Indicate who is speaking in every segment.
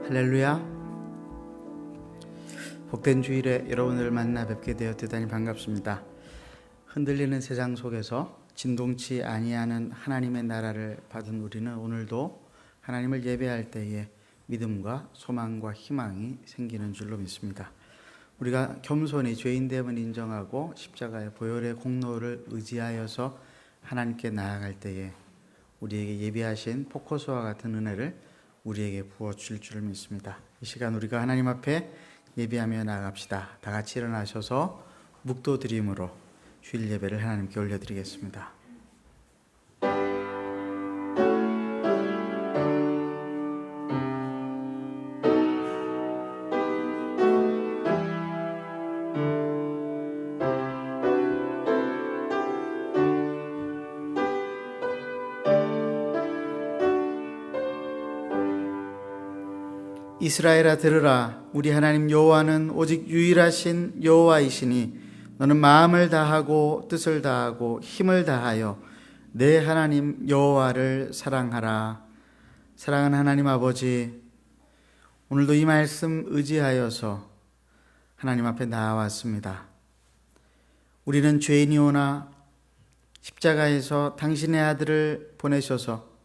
Speaker 1: 할렐루야. 복된 주일에 여러분을 만나 뵙게 되어 대단히 반갑습니다. 흔들리는 세상 속에서 진동치 아니하는 하나님의 나라를 받은 우리는 오늘도 하나님을 예배할 때에 믿음과 소망과 희망이 생기는 줄로 믿습니다. 우리가 겸손히 죄인됨을 인정하고 십자가의 보혈의 공로를 의지하여서 하나님께 나아갈 때에 우리에게 예비하신 포커스와 같은 은혜를 우리에게 부어주실 줄 믿습니다. 이 시간 우리가 하나님 앞에 예비하며 나아갑시다. 다 같이 일어나셔서 묵도드림으로 주일 예배를 하나님께 올려드리겠습니다. 이스라엘아 들으라. 우리 하나님 여호와는 오직 유일하신 여호와이시니 너는 마음을 다하고 뜻을 다하고 힘을 다하여 내 하나님 여호와를 사랑하라. 사랑하는 하나님 아버지, 오늘도 이 말씀 의지하여서 하나님 앞에 나아왔습니다. 우리는 죄인이오나 십자가에서 당신의 아들을 보내셔서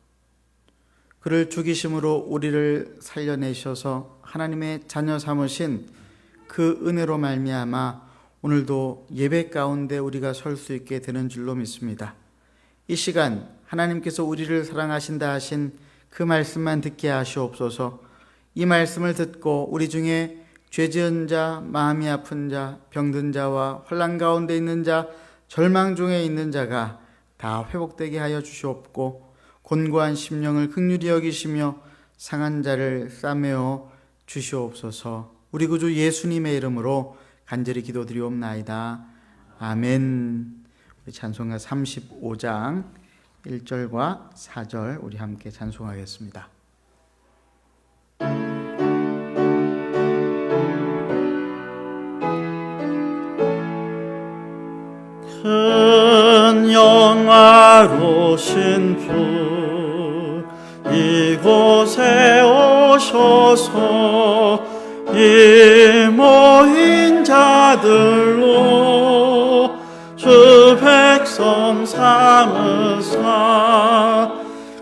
Speaker 1: 그를 죽이심으로 우리를 살려내셔서 하나님의 자녀 삼으신 그 은혜로 말미암아 오늘도 예배 가운데 우리가 설 수 있게 되는 줄로 믿습니다. 이 시간 하나님께서 우리를 사랑하신다 하신 그 말씀만 듣게 하시옵소서. 이 말씀을 듣고 우리 중에 죄 지은 자, 마음이 아픈 자, 병든 자와 혼란 가운데 있는 자, 절망 중에 있는 자가 다 회복되게 하여 주시옵고 곤고한 심령을 긍휼히 여기시며 상한 자를 싸매어 주시옵소서. 우리 구주 예수님의 이름으로 간절히 기도드리옵나이다. 아멘. 우리 찬송가 35장 1절과 4절 우리 함께 찬송하겠습니다.
Speaker 2: 큰 영화로신 주 이곳에 오셔서 이 모인 자들로 주 백성 삼으사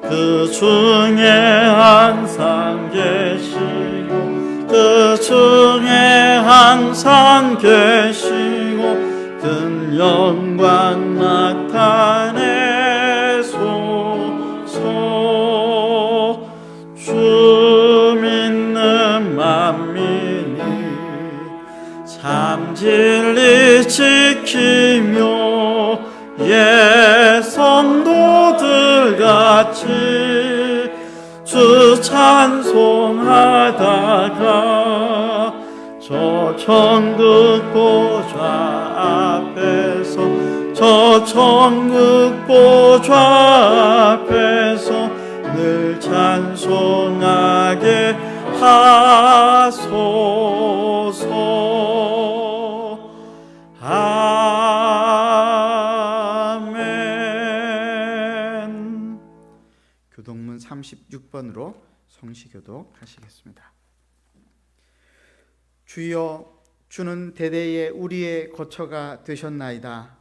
Speaker 2: 그 중에 항상 계시고 그 중에 항상 계시고 큰 영광 나타내소서. 주 믿는 만민이 참 진리 지키며 예 성도들 같이 주 찬송하다가 저 천국 보좌 앞에서 저 천국 보좌 앞에서 늘 찬송하게 하소서. 아멘.
Speaker 1: 교독문 36번으로 성시교독 하시겠습니다. 주여, 주는 대대에 우리의 거처가 되셨나이다.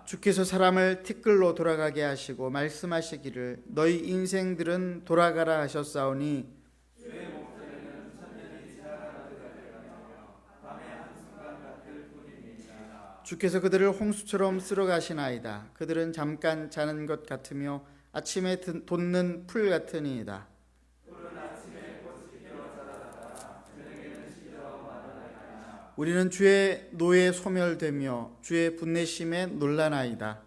Speaker 1: 주께서 사람을 티끌로 돌아가게 하시고 말씀하시기를 너희 인생들은 돌아가라 하셨사오니 주께서 그들을 홍수처럼 쓸어가시나이다. 그들은 잠깐 자는 것 같으며 아침에 돋는 풀 같으니이다. 우리는 주의 노에 소멸되며 주의 분내심에 놀라나이다.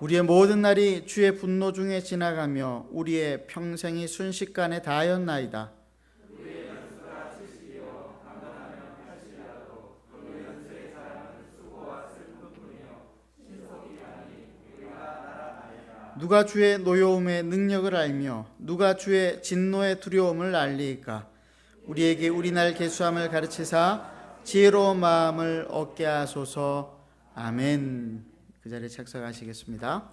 Speaker 1: 우리의 모든 날이 주의 분노 중에 지나가며 우리의 평생이 순식간에 다하였나이다. 누가 주의 노여움의 능력을 알며 누가 주의 진노의 두려움을 알리이까? 우리에게 우리날 계수함을 가르치사 지혜로운 마음을 얻게 하소서. 아멘. 그 자리에 착석하시겠습니다.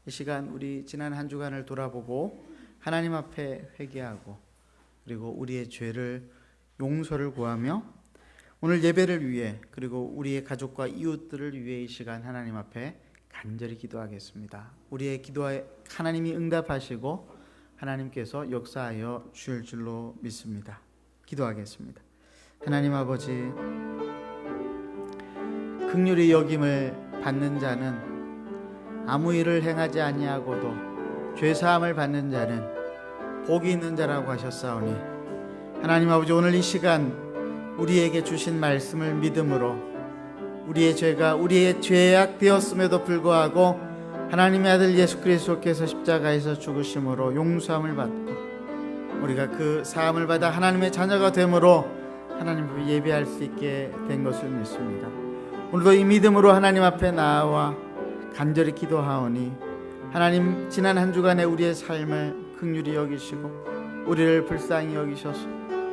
Speaker 1: 이 시간 우리 지난 한 주간을 돌아보고 하나님 앞에 회개하고 그리고 우리의 죄를 용서를 구하며 오늘 예배를 위해 그리고 우리의 가족과 이웃들을 위해 이 시간 하나님 앞에 간절히 기도하겠습니다. 우리의 기도에 하나님이 응답하시고 하나님께서 역사하여 주실 줄로 믿습니다. 기도하겠습니다. 하나님 아버지, 긍휼히 여김을 받는 자는 아무 일을 행하지 아니하고도 죄사함을 받는 자는 복이 있는 자라고 하셨사오니 하나님 아버지, 오늘 이 시간 우리에게 주신 말씀을 믿음으로 우리의 죄가 우리의 죄악되었음에도 불구하고 하나님의 아들 예수 그리스도께서 십자가에서 죽으심으로 용서함을 받고 우리가 그 사함을 받아 하나님의 자녀가 되므로 하나님 앞에 예배할 수 있게 된 것을 믿습니다. 오늘도 이 믿음으로 하나님 앞에 나와 간절히 기도하오니 하나님, 지난 한 주간의 우리의 삶을 긍휼히 여기시고 우리를 불쌍히 여기셔서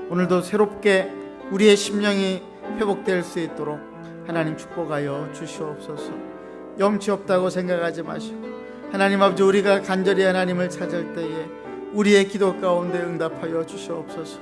Speaker 1: 오늘도 새롭게 우리의 심령이 회복될 수 있도록 하나님 축복하여 주시옵소서. 염치 없다고 생각하지 마시고 하나님 아버지, 우리가 간절히 하나님을 찾을 때에 우리의 기도 가운데 응답하여 주시옵소서.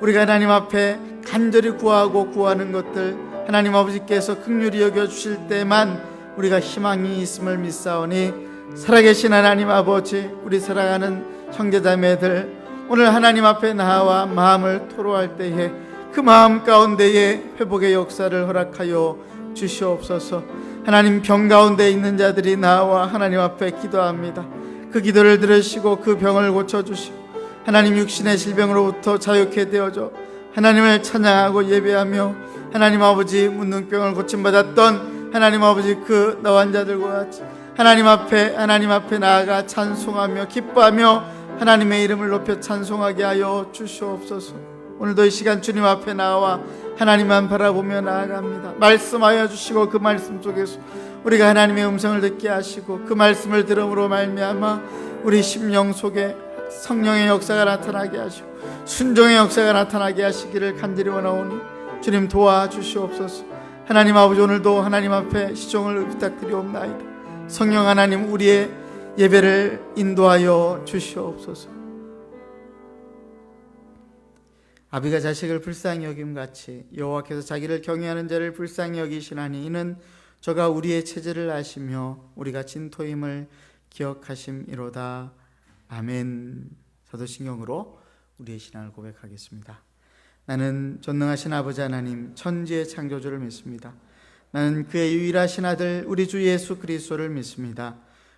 Speaker 1: 우리가 하나님 앞에 간절히 구하고 구하는 것들 하나님 아버지께서 긍휼히 여겨주실 때만 우리가 희망이 있음을 믿사오니 살아계신 하나님 아버지, 우리 사랑하는 형제자매들 오늘 하나님 앞에 나와 마음을 토로할 때에 그 마음 가운데에 회복의 역사를 허락하여 주시옵소서. 하나님, 병 가운데 있는 자들이 나와 하나님 앞에 기도합니다. 그 기도를 들으시고 그 병을 고쳐주시고 하나님, 육신의 질병으로부터 자유케 되어줘 하나님을 찬양하고 예배하며 하나님 아버지, 문둥병을 고침받았던 하나님 아버지 그 노환자들과 같이 하나님 앞에 나아가 찬송하며 기뻐하며 하나님의 이름을 높여 찬송하게 하여 주시옵소서. 오늘도 이 시간 주님 앞에 나와 하나님만 바라보며 나아갑니다. 말씀하여 주시고 그 말씀 속에서 우리가 하나님의 음성을 듣게 하시고 그 말씀을 들음으로 말미암아 우리 심령 속에 성령의 역사가 나타나게 하시고 순종의 역사가 나타나게 하시기를 간절히 원하오니 주님 도와주시옵소서. 하나님 아버지, 오늘도 하나님 앞에 시종을 부탁드리옵나이다. 성령 하나님, 우리의 예배를 인도하여 주시옵소서. 아비가 자식을 불쌍히 여김같이 여호와께서 자기를 경외하는 자를 불쌍히 여기시나니 이는 저가 우리의 체질을 아시며 우리가 진토임을 기억하심이로다. 아멘. 사도신경으로 우리의 신앙을 고백하겠습니다. 나는 전능하신 아버지 하나님, 천지의 창조주를 믿습니다. 나는 그의 유일하신 아들 우리 주 예수 그리스도를 믿습니다.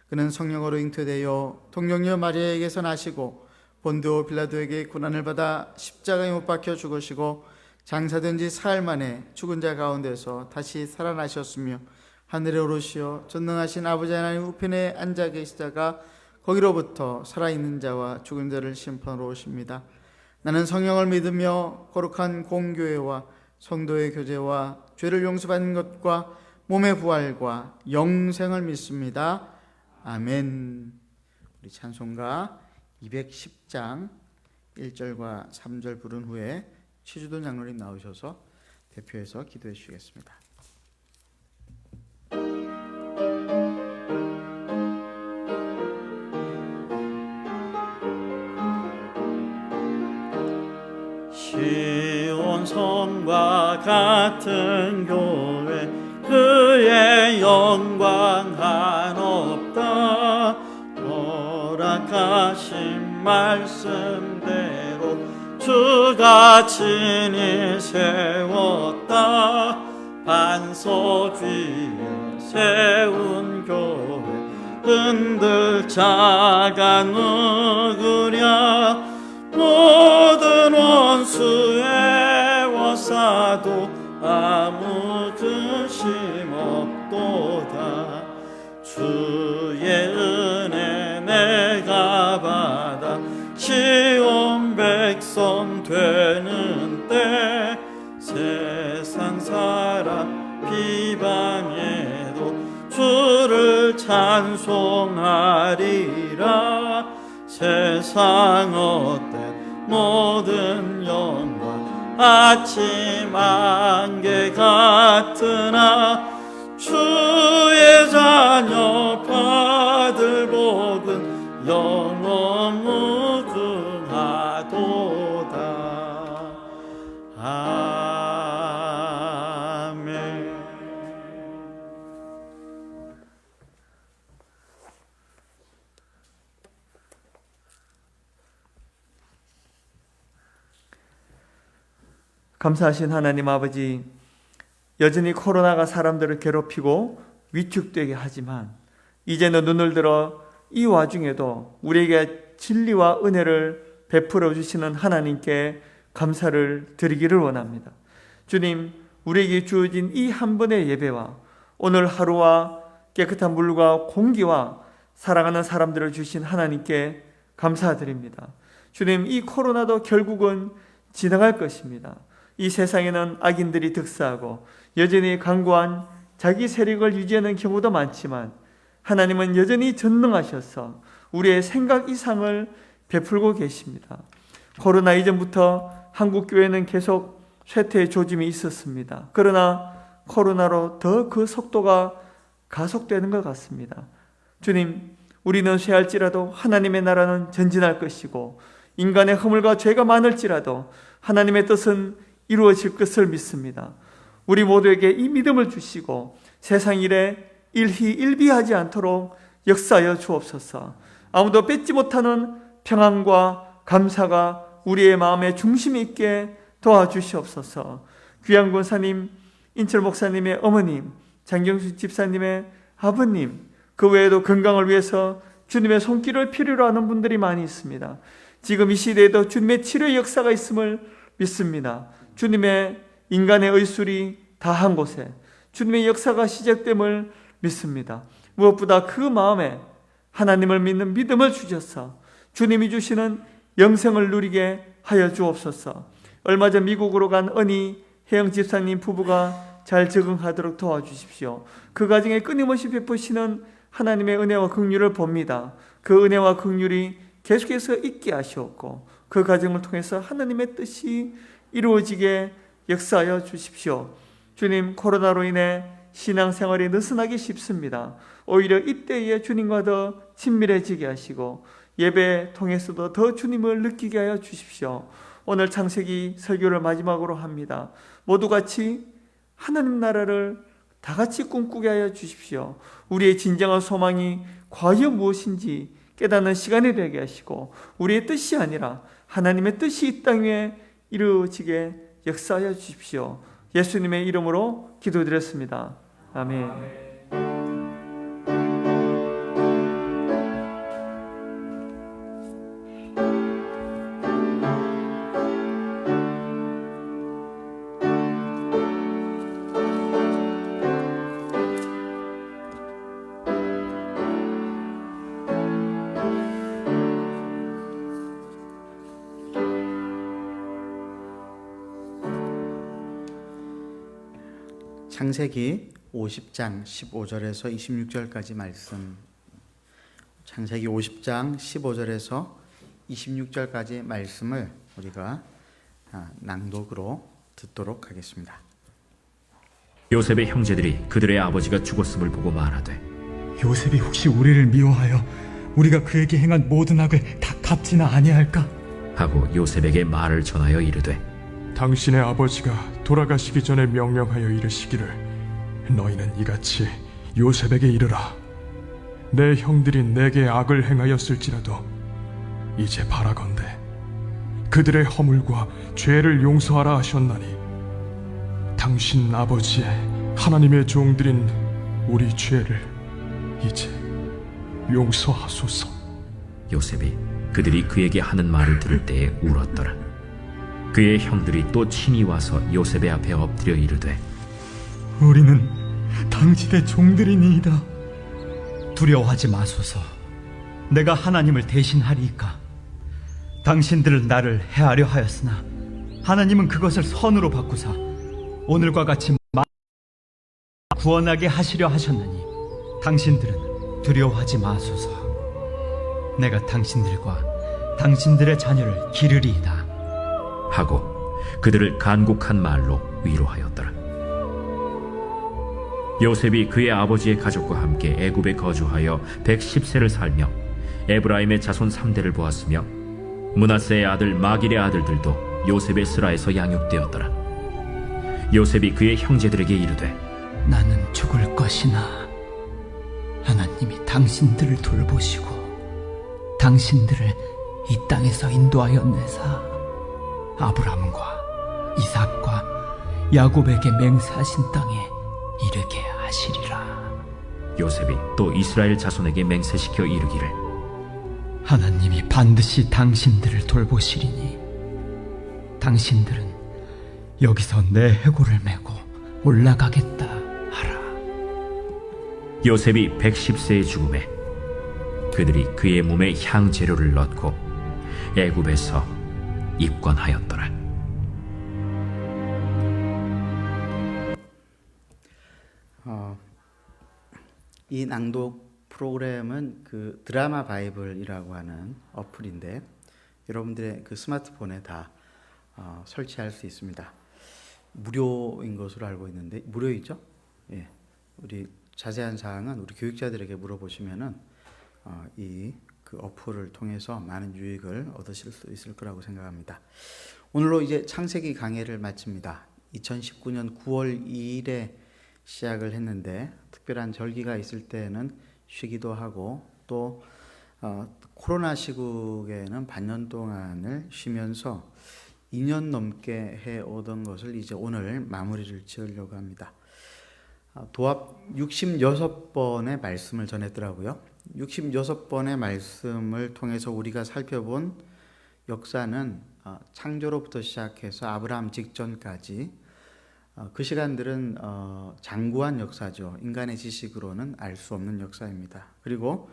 Speaker 1: 그는 성령으로 잉태되어 동정녀 마리아에게서 나시고 본디오 빌라도에게 고난을 받아 십자가에 못 박혀 죽으시고 장사된 지 사흘 만에 죽은 자 가운데서 다시 살아나셨으며 하늘에 오르시어 전능하신 아버지 하나님 우편에 앉아 계시다가 거기로부터 살아있는 자와 죽은 자를 심판하러 오십니다. 나는 성령을 믿으며 거룩한 공교회와 성도의 교제와 죄를 용서받는 것과 몸의 부활과 영생을 믿습니다. 아멘. 우리 찬송가 210장 1절과 3절 부른 후에 최주돈 장로님 나오셔서 대표해서 기도해 주시겠습니다.
Speaker 2: 시온 성과 같은 교회, 그의 영광 한없다. 허락하신 말씀대로 주가 친히 세웠다. 반석 위에 세운 교회, 흔들 자가 누구랴. 모든 원수의 워사도 아무 근심 없도다. 주의 은혜 내가 받아 시온 백성 되는 때, 세상 사람 비방해도 주를 찬송하리라. 세상 어때 모든 영광 아침 안개 같으나 주의 자녀 받을 복은 영원 무궁하도다. 아멘.
Speaker 3: 감사하신 하나님 아버지, 여전히 코로나가 사람들을 괴롭히고 위축되게 하지만 이제는 눈을 들어 이 와중에도 우리에게 진리와 은혜를 베풀어 주시는 하나님께 감사를 드리기를 원합니다. 주님, 우리에게 주어진 이 한 번의 예배와 오늘 하루와 깨끗한 물과 공기와 사랑하는 사람들을 주신 하나님께 감사드립니다. 주님, 이 코로나도 결국은 지나갈 것입니다. 이 세상에는 악인들이 득세하고 여전히 강고한 자기 세력을 유지하는 경우도 많지만 하나님은 여전히 전능하셔서 우리의 생각 이상을 베풀고 계십니다. 코로나 이전부터 한국교회는 계속 쇠퇴의 조짐이 있었습니다. 그러나 코로나로 더 그 속도가 가속되는 것 같습니다. 주님, 우리는 쇠할지라도 하나님의 나라는 전진할 것이고 인간의 허물과 죄가 많을지라도 하나님의 뜻은 이루어질 것을 믿습니다. 우리 모두에게 이 믿음을 주시고 세상 일에 일희일비하지 않도록 역사하여 주옵소서. 아무도 뺏지 못하는 평안과 감사가 우리의 마음의 중심에 있게 도와주시옵소서. 귀한 권사님, 인철 목사님의 어머님, 장경수 집사님의 아버님, 그 외에도 건강을 위해서 주님의 손길을 필요로 하는 분들이 많이 있습니다. 지금 이 시대에도 주님의 치료의 역사가 있음을 믿습니다. 주님의 인간의 의술이 다한 곳에 주님의 역사가 시작됨을 믿습니다. 무엇보다 그 마음에 하나님을 믿는 믿음을 주셔서 주님이 주시는 영생을 누리게 하여 주옵소서. 얼마 전 미국으로 간 은희 혜영 집사님 부부가 잘 적응하도록 도와주십시오. 그 가정에 끊임없이 베푸시는 하나님의 은혜와 긍휼을 봅니다. 그 은혜와 긍휼이 계속해서 있게 하시옵고 그 가정을 통해서 하나님의 뜻이 이루어지게 역사하여 주십시오. 주님, 코로나로 인해 신앙생활이 느슨하기 쉽습니다. 오히려 이때에 주님과 더 친밀해지게 하시고 예배 통해서도 더 주님을 느끼게 하여 주십시오. 오늘 창세기 설교를 마지막으로 합니다. 모두 같이 하나님 나라를 다 같이 꿈꾸게 하여 주십시오. 우리의 진정한 소망이 과연 무엇인지 깨닫는 시간이 되게 하시고 우리의 뜻이 아니라 하나님의 뜻이 이 땅 위에 이루어지게 역사하여 주십시오. 예수님의 이름으로 기도드렸습니다. 아멘.
Speaker 1: 창세기 50장 15절에서 26절까지 말씀, 창세기 50장 15절에서 26절까지 말씀을 우리가 낭독으로 듣도록 하겠습니다.
Speaker 4: 요셉의 형제들이 그들의 아버지가 죽었음을 보고 말하되
Speaker 5: 요셉이 혹시 우리를 미워하여 우리가 그에게 행한 모든 악을 다 갚지나 아니할까?
Speaker 4: 하고 요셉에게 말을 전하여 이르되
Speaker 6: 당신의 아버지가 돌아가시기 전에 명령하여 이르시기를 너희는 이같이 요셉에게 이르라. 내 형들이 내게 악을 행하였을지라도 이제 바라건대 그들의 허물과 죄를 용서하라 하셨나니 당신 아버지의 하나님의 종들인 우리 죄를 이제 용서하소서.
Speaker 4: 요셉이 그들이 그에게 하는 말을 들을 때에 울었더라. 그의 형들이 또 친히 와서 요셉의 앞에 엎드려 이르되
Speaker 5: 우리는 당신의 종들이니이다.
Speaker 7: 두려워하지 마소서. 내가 하나님을 대신하리이까. 당신들은 나를 해하려 하였으나 하나님은 그것을 선으로 바꾸사 오늘과 같이 구원하게 하시려 하셨느니 당신들은 두려워하지 마소서. 내가 당신들과 당신들의 자녀를 기르리이다.
Speaker 4: 하고 그들을 간곡한 말로 위로하였더라. 요셉이 그의 아버지의 가족과 함께 애굽에 거주하여 110세를 살며 에브라임의 자손 3대를 보았으며 므낫세의 아들 마길의 아들들도 요셉의 스라에서 양육되었더라. 요셉이 그의 형제들에게 이르되
Speaker 8: 나는 죽을 것이나 하나님이 당신들을 돌보시고 당신들을 이 땅에서 인도하였네사 아브람과 이삭과 야곱에게 맹세하신 땅에 이르게 하시리라.
Speaker 4: 요셉이 또 이스라엘 자손에게 맹세시켜 이르기를
Speaker 8: 하나님이 반드시 당신들을 돌보시리니 당신들은 여기서 내 해골을 메고 올라가겠다 하라.
Speaker 4: 요셉이 110세의 죽음에 그들이 그의 몸에 향재료를 넣고 애굽에서 입건하였더라.
Speaker 1: 이 낭독 프로그램은 그 드라마 바이블이라고 하는 어플인데 여러분들의 그 스마트폰에 다 설치할 수 있습니다. 무료인 것으로 알고 있는데 무료이죠? 예. 우리 자세한 사항은 우리 교육자들에게 물어보시면은 이 그 어플을 통해서 많은 유익을 얻으실 수 있을 거라고 생각합니다. 오늘로 이제 창세기 강해를 마칩니다. 2019년 9월 2일에 시작을 했는데 특별한 절기가 있을 때는 쉬기도 하고 또 코로나 시국에는 반년 동안을 쉬면서 2년 넘게 해오던 것을 이제 오늘 마무리를 지으려고 합니다. 도합 66번의 말씀을 전했더라고요. 66번의 말씀을 통해서 우리가 살펴본 역사는 창조로부터 시작해서 아브라함 직전까지 그 시간들은 장구한 역사죠. 인간의 지식으로는 알 수 없는 역사입니다. 그리고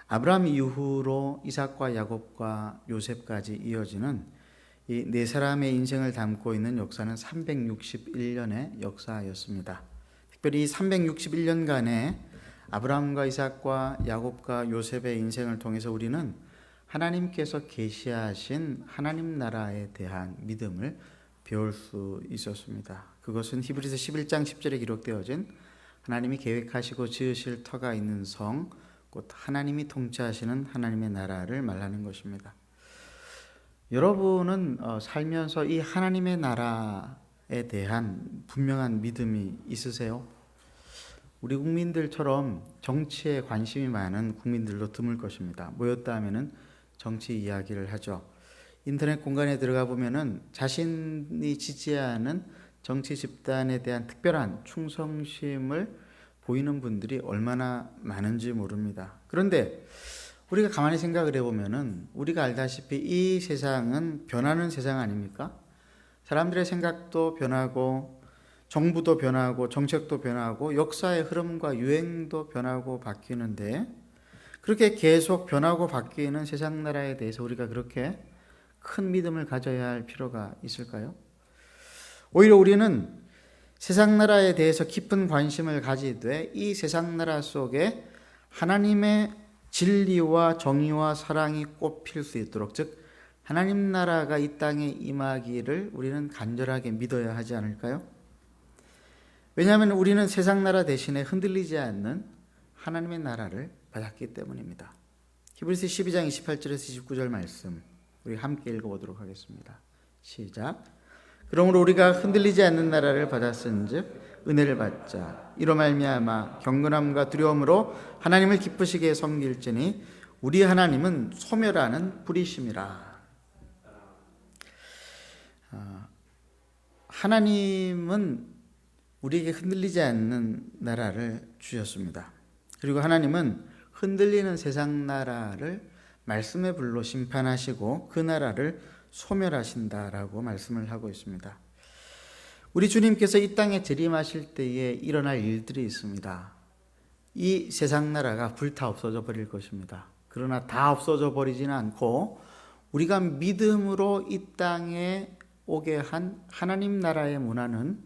Speaker 1: 아브라함 이후로 이삭과 야곱과 요셉까지 이어지는 이 네 사람의 인생을 담고 있는 역사는 361년의 역사였습니다. 특별히 361년간의 아브라함과 이삭과 야곱과 요셉의 인생을 통해서 우리는 하나님께서 계시하신 하나님 나라에 대한 믿음을 배울 수 있었습니다. 그것은 히브리서 11장 10절에 기록되어진 하나님이 계획하시고 지으실 터가 있는 성, 곧 하나님이 통치하시는 하나님의 나라를 말하는 것입니다. 여러분은 살면서 이 하나님의 나라에 대한 분명한 믿음이 있으세요? 우리 국민들처럼 정치에 관심이 많은 국민들도 드물 것입니다. 모였다 하면은 정치 이야기를 하죠. 인터넷 공간에 들어가 보면은 자신이 지지하는 정치 집단에 대한 특별한 충성심을 보이는 분들이 얼마나 많은지 모릅니다. 그런데 우리가 가만히 생각을 해보면은 우리가 알다시피 이 세상은 변하는 세상 아닙니까? 사람들의 생각도 변하고 정부도 변하고 정책도 변하고 역사의 흐름과 유행도 변하고 바뀌는데 그렇게 계속 변하고 바뀌는 세상 나라에 대해서 우리가 그렇게 큰 믿음을 가져야 할 필요가 있을까요? 오히려 우리는 세상 나라에 대해서 깊은 관심을 가지되 이 세상 나라 속에 하나님의 진리와 정의와 사랑이 꽃필 수 있도록, 즉 하나님 나라가 이 땅에 임하기를 우리는 간절하게 믿어야 하지 않을까요? 왜냐하면 우리는 세상 나라 대신에 흔들리지 않는 하나님의 나라를 받았기 때문입니다. 히브리서 12장 28절에서 29절 말씀 우리 함께 읽어보도록 하겠습니다. 시작. 그러므로 우리가 흔들리지 않는 나라를 받았은즉 은혜를 받자. 이로 말미암아 경건함과 두려움으로 하나님을 기쁘시게 섬길지니 우리 하나님은 소멸하는 불이심이라. 하나님은 우리에게 흔들리지 않는 나라를 주셨습니다. 그리고 하나님은 흔들리는 세상 나라를 말씀의 불로 심판하시고 그 나라를 소멸하신다라고 말씀을 하고 있습니다. 우리 주님께서 이 땅에 재림하실 때에 일어날 일들이 있습니다. 이 세상 나라가 불타 없어져 버릴 것입니다. 그러나 다 없어져 버리지는 않고 우리가 믿음으로 이 땅에 오게 한 하나님 나라의 문화는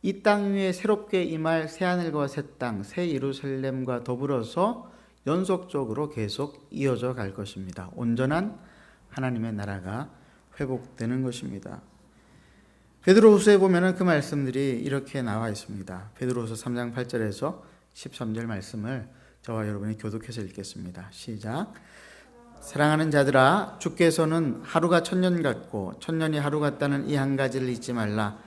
Speaker 1: 이 땅 위에 새롭게 임할 새하늘과 새 땅, 새 예루살렘과 더불어서 연속적으로 계속 이어져 갈 것입니다. 온전한 하나님의 나라가 회복되는 것입니다. 베드로후서에 보면은 그 말씀들이 이렇게 나와 있습니다. 베드로후서 3장 8절에서 13절 말씀을 저와 여러분이 교독해서 읽겠습니다. 시작. 사랑하는 자들아, 주께서는 하루가 천년 같고 천년이 하루 같다는 이 한 가지를 잊지 말라.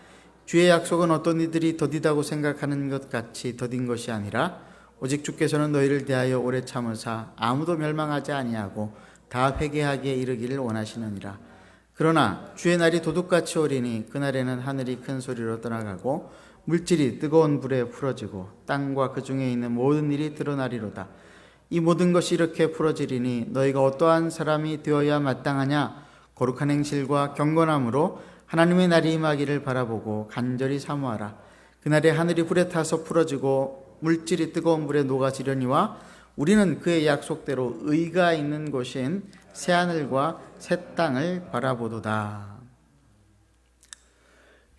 Speaker 1: 주의 약속은 어떤 이들이 더디다고 생각하는 것 같이 더딘 것이 아니라 오직 주께서는 너희를 대하여 오래 참으사 아무도 멸망하지 아니하고 다 회개하기에 이르기를 원하시느니라. 그러나 주의 날이 도둑같이 오리니 그날에는 하늘이 큰 소리로 떠나가고 물질이 뜨거운 불에 풀어지고 땅과 그 중에 있는 모든 일이 드러나리로다. 이 모든 것이 이렇게 풀어지리니 너희가 어떠한 사람이 되어야 마땅하냐? 거룩한 행실과 경건함으로 하나님의 날이 임하기를 바라보고 간절히 사모하라. 그날에 하늘이 불에 타서 풀어지고 물질이 뜨거운 불에 녹아지려니와 우리는 그의 약속대로 의가 있는 곳인 새하늘과 새 땅을 바라보도다.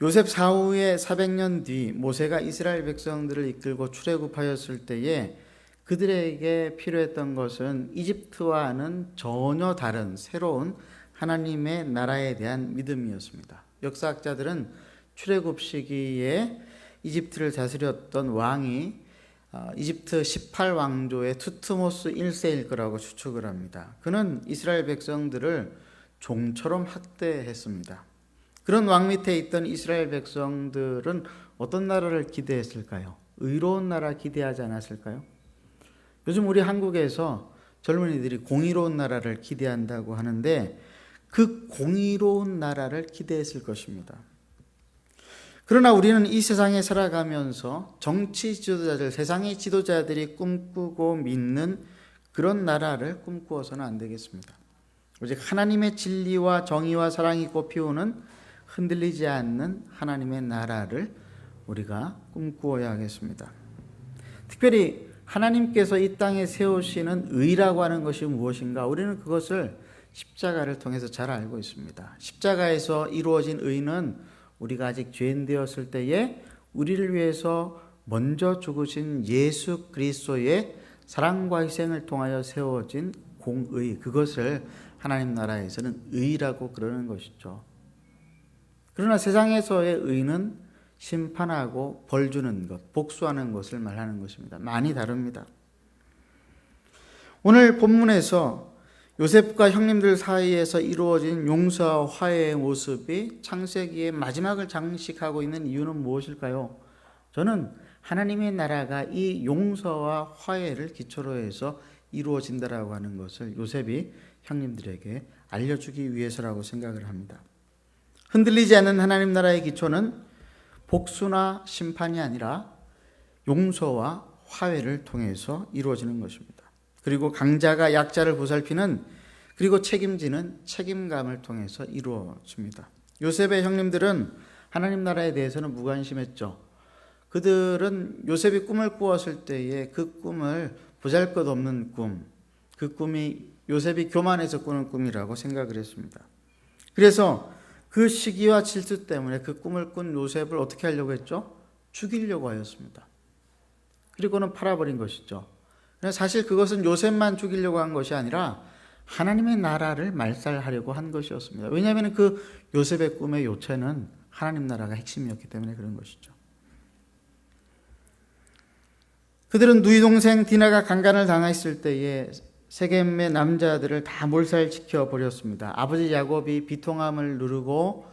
Speaker 1: 요셉 사후에 400년 뒤 모세가 이스라엘 백성들을 이끌고 출애굽하였을 때에 그들에게 필요했던 것은 이집트와는 전혀 다른 새로운 하나님의 나라에 대한 믿음이었습니다. 역사학자들은 출애굽 시기에 이집트를 다스렸던 왕이 이집트 18왕조의 투트모스 1세일 거라고 추측을 합니다. 그는 이스라엘 백성들을 종처럼 학대했습니다. 그런 왕 밑에 있던 이스라엘 백성들은 어떤 나라를 기대했을까요? 의로운 나라 기대하지 않았을까요? 요즘 우리 한국에서 젊은이들이 공의로운 나라를 기대한다고 하는데 그 공의로운 나라를 기대했을 것입니다. 그러나 우리는 이 세상에 살아가면서 정치 지도자들, 세상의 지도자들이 꿈꾸고 믿는 그런 나라를 꿈꾸어서는 안 되겠습니다. 오직 하나님의 진리와 정의와 사랑이 꽃피우는 흔들리지 않는 하나님의 나라를 우리가 꿈꾸어야 하겠습니다. 특별히 하나님께서 이 땅에 세우시는 의라고 하는 것이 무엇인가? 우리는 그것을 십자가를 통해서 잘 알고 있습니다. 십자가에서 이루어진 의는 우리가 아직 죄인 되었을 때에 우리를 위해서 먼저 죽으신 예수 그리스도의 사랑과 희생을 통하여 세워진 공의, 그것을 하나님 나라에서는 의라고 그러는 것이죠. 그러나 세상에서의 의는 심판하고 벌 주는 것, 복수하는 것을 말하는 것입니다. 많이 다릅니다. 오늘 본문에서 요셉과 형님들 사이에서 이루어진 용서와 화해의 모습이 창세기의 마지막을 장식하고 있는 이유는 무엇일까요? 저는 하나님의 나라가 이 용서와 화해를 기초로 해서 이루어진다라고 하는 것을 요셉이 형님들에게 알려주기 위해서라고 생각을 합니다. 흔들리지 않는 하나님 나라의 기초는 복수나 심판이 아니라 용서와 화해를 통해서 이루어지는 것입니다. 그리고 강자가 약자를 보살피는, 그리고 책임지는 책임감을 통해서 이루어집니다. 요셉의 형님들은 하나님 나라에 대해서는 무관심했죠. 그들은 요셉이 꿈을 꾸었을 때에 그 꿈을 보잘것없는 꿈, 그 꿈이 요셉이 교만해서 꾸는 꿈이라고 생각을 했습니다. 그래서 그 시기와 질투 때문에 그 꿈을 꾼 요셉을 어떻게 하려고 했죠? 죽이려고 하였습니다. 그리고는 팔아버린 것이죠. 사실 그것은 요셉만 죽이려고 한 것이 아니라 하나님의 나라를 말살하려고 한 것이었습니다. 왜냐하면 그 요셉의 꿈의 요체는 하나님 나라가 핵심이었기 때문에 그런 것이죠. 그들은 누이 동생 디나가 강간을 당했을 때에 세겜의 남자들을 다 몰살시켜 버렸습니다. 아버지 야곱이 비통함을 누르고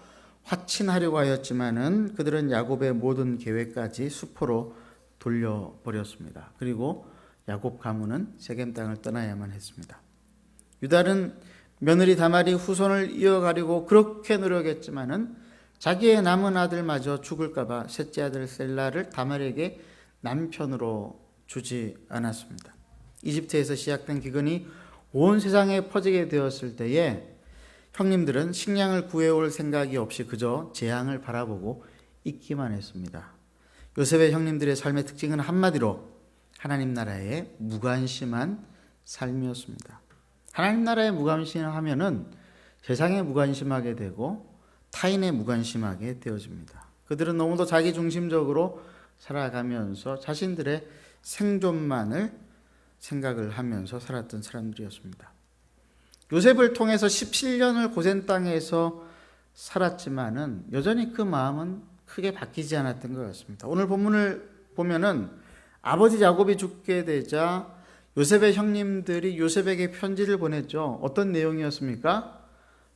Speaker 1: 화친하려고 하였지만은 그들은 야곱의 모든 계획까지 수포로 돌려버렸습니다. 그리고 야곱 가문은 세겜 땅을 떠나야만 했습니다. 유다는 며느리 다말이 후손을 이어가려고 그렇게 노력했지만은 자기의 남은 아들마저 죽을까봐 셋째 아들 셀라를 다말에게 남편으로 주지 않았습니다. 이집트에서 시작된 기근이 온 세상에 퍼지게 되었을 때에 형님들은 식량을 구해올 생각이 없이 그저 재앙을 바라보고 있기만 했습니다. 요셉의 형님들의 삶의 특징은 한마디로 하나님 나라에 무관심한 삶이었습니다. 하나님 나라에 무관심하면은 세상에 무관심하게 되고 타인에 무관심하게 되어집니다. 그들은 너무도 자기중심적으로 살아가면서 자신들의 생존만을 생각을 하면서 살았던 사람들이었습니다. 요셉을 통해서 17년을 고센 땅에서 살았지만은 여전히 그 마음은 크게 바뀌지 않았던 것 같습니다. 오늘 본문을 보면은 아버지 야곱이 죽게 되자 요셉의 형님들이 요셉에게 편지를 보냈죠. 어떤 내용이었습니까?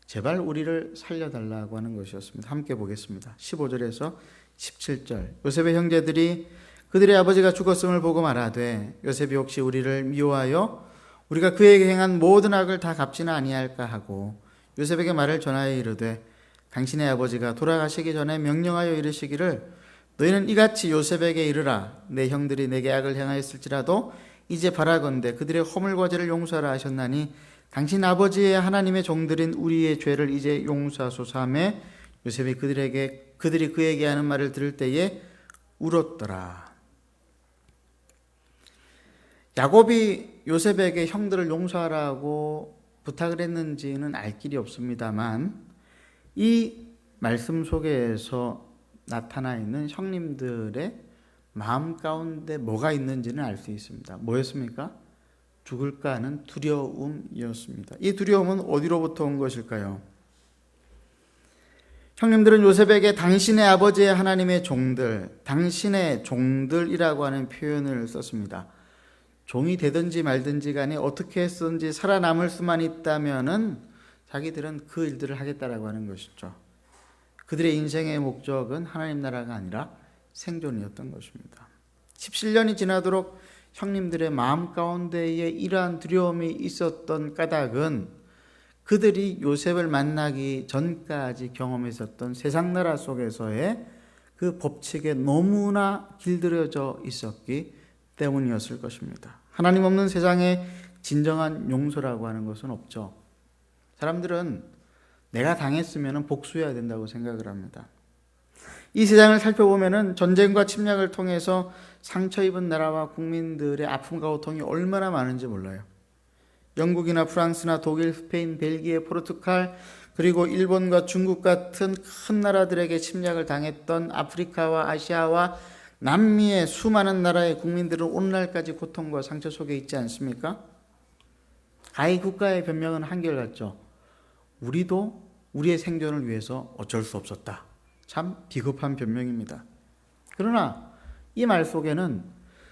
Speaker 1: 제발 우리를 살려달라고 하는 것이었습니다. 함께 보겠습니다. 15절에서 17절. 요셉의 형제들이 그들의 아버지가 죽었음을 보고 말하되 요셉이 혹시 우리를 미워하여 우리가 그에게 행한 모든 악을 다 갚지는 아니할까 하고 요셉에게 말을 전하여 이르되 당신의 아버지가 돌아가시기 전에 명령하여 이르시기를 너희는 이같이 요셉에게 이르라. 내 형들이 내게 악을 행하였을지라도 이제 바라건대 그들의 허물과 죄를 용서하라 하셨나니 당신 아버지의 하나님의 종들인 우리의 죄를 이제 용서하소서 하며 요셉이 그들이 그에게 하는 말을 들을 때에 울었더라. 야곱이 요셉에게 형들을 용서하라고 부탁을 했는지는 알 길이 없습니다만 이 말씀 속에서 나타나 있는 형님들의 마음 가운데 뭐가 있는지는 알 수 있습니다. 뭐였습니까? 죽을까 하는 두려움이었습니다. 이 두려움은 어디로부터 온 것일까요? 형님들은 요셉에게 당신의 아버지의 하나님의 종들, 당신의 종들이라고 하는 표현을 썼습니다. 종이 되든지 말든지 간에 어떻게 했든지 살아남을 수만 있다면은 자기들은 그 일들을 하겠다라고 하는 것이죠. 그들의 인생의 목적은 하나님 나라가 아니라 생존이었던 것입니다. 17년이 지나도록 형님들의 마음 가운데에 이러한 두려움이 있었던 까닭은 그들이 요셉을 만나기 전까지 경험했었던 세상 나라 속에서의 그 법칙에 너무나 길들여져 있었기 때문이었을 것입니다. 하나님 없는 세상에 진정한 용서라고 하는 것은 없죠. 사람들은 내가 당했으면 복수해야 된다고 생각을 합니다. 이 세상을 살펴보면 전쟁과 침략을 통해서 상처 입은 나라와 국민들의 아픔과 고통이 얼마나 많은지 몰라요. 영국이나 프랑스나 독일, 스페인, 벨기에, 포르투갈 그리고 일본과 중국 같은 큰 나라들에게 침략을 당했던 아프리카와 아시아와 남미의 수많은 나라의 국민들은 오늘날까지 고통과 상처 속에 있지 않습니까? 가히 국가의 변명은 한결같죠. 우리도 우리의 생존을 위해서 어쩔 수 없었다. 참 비겁한 변명입니다. 그러나 이 말 속에는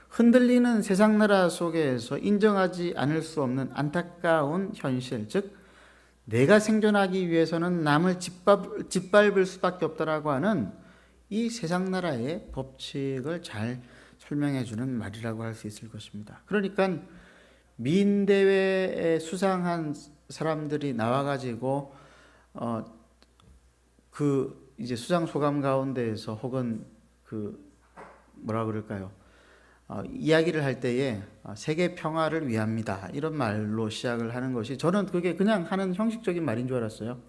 Speaker 1: 흔들리는 세상 나라 속에서 인정하지 않을 수 없는 안타까운 현실, 즉 내가 생존하기 위해서는 남을 짓밟을 수밖에 없다라고 하는 이 세상 나라의 법칙을 잘 설명해 주는 말이라고 할 수 있을 것입니다. 그러니까 미인대회에 수상한 사람들이 나와가지고 그 이제 수상 소감 가운데에서 혹은 그 뭐라 그럴까요? 이야기를 할 때에 세계 평화를 위합니다. 이런 말로 시작을 하는 것이 저는 그게 그냥 하는 형식적인 말인 줄 알았어요.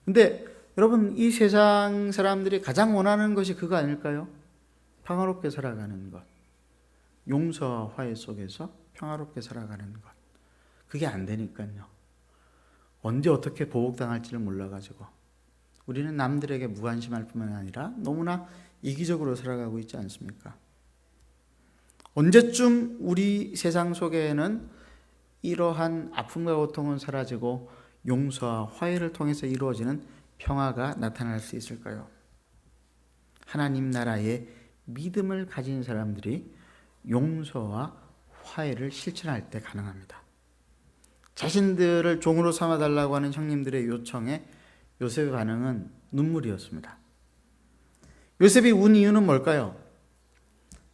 Speaker 1: 근데 여러분 이 세상 사람들이 가장 원하는 것이 그거 아닐까요? 평화롭게 살아가는 것. 용서와 화해 속에서 평화롭게 살아가는 것. 그게 안 되니까요. 언제 어떻게 보복당할지를 몰라가지고 우리는 남들에게 무관심할 뿐만 아니라 너무나 이기적으로 살아가고 있지 않습니까? 언제쯤 우리 세상 속에는 이러한 아픔과 고통은 사라지고 용서와 화해를 통해서 이루어지는 평화가 나타날 수 있을까요? 하나님 나라의 믿음을 가진 사람들이 용서와 화해를 실천할 때 가능합니다. 자신들을 종으로 삼아달라고 하는 형님들의 요청에 요셉의 반응은 눈물이었습니다. 요셉이 운 이유는 뭘까요?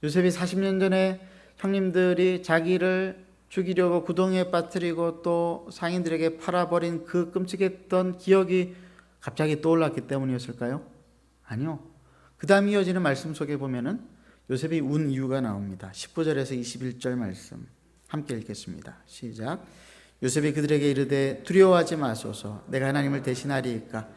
Speaker 1: 요셉이 40년 전에 형님들이 자기를 죽이려고 구덩이에 빠뜨리고 또 상인들에게 팔아버린 그 끔찍했던 기억이 갑자기 떠올랐기 때문이었을까요? 아니요. 그 다음 이어지는 말씀 속에 보면은 요셉이 운 이유가 나옵니다. 19절에서 21절 말씀 함께 읽겠습니다. 시작. 요셉이 그들에게 이르되 두려워하지 마소서. 내가 하나님을 대신하리이까.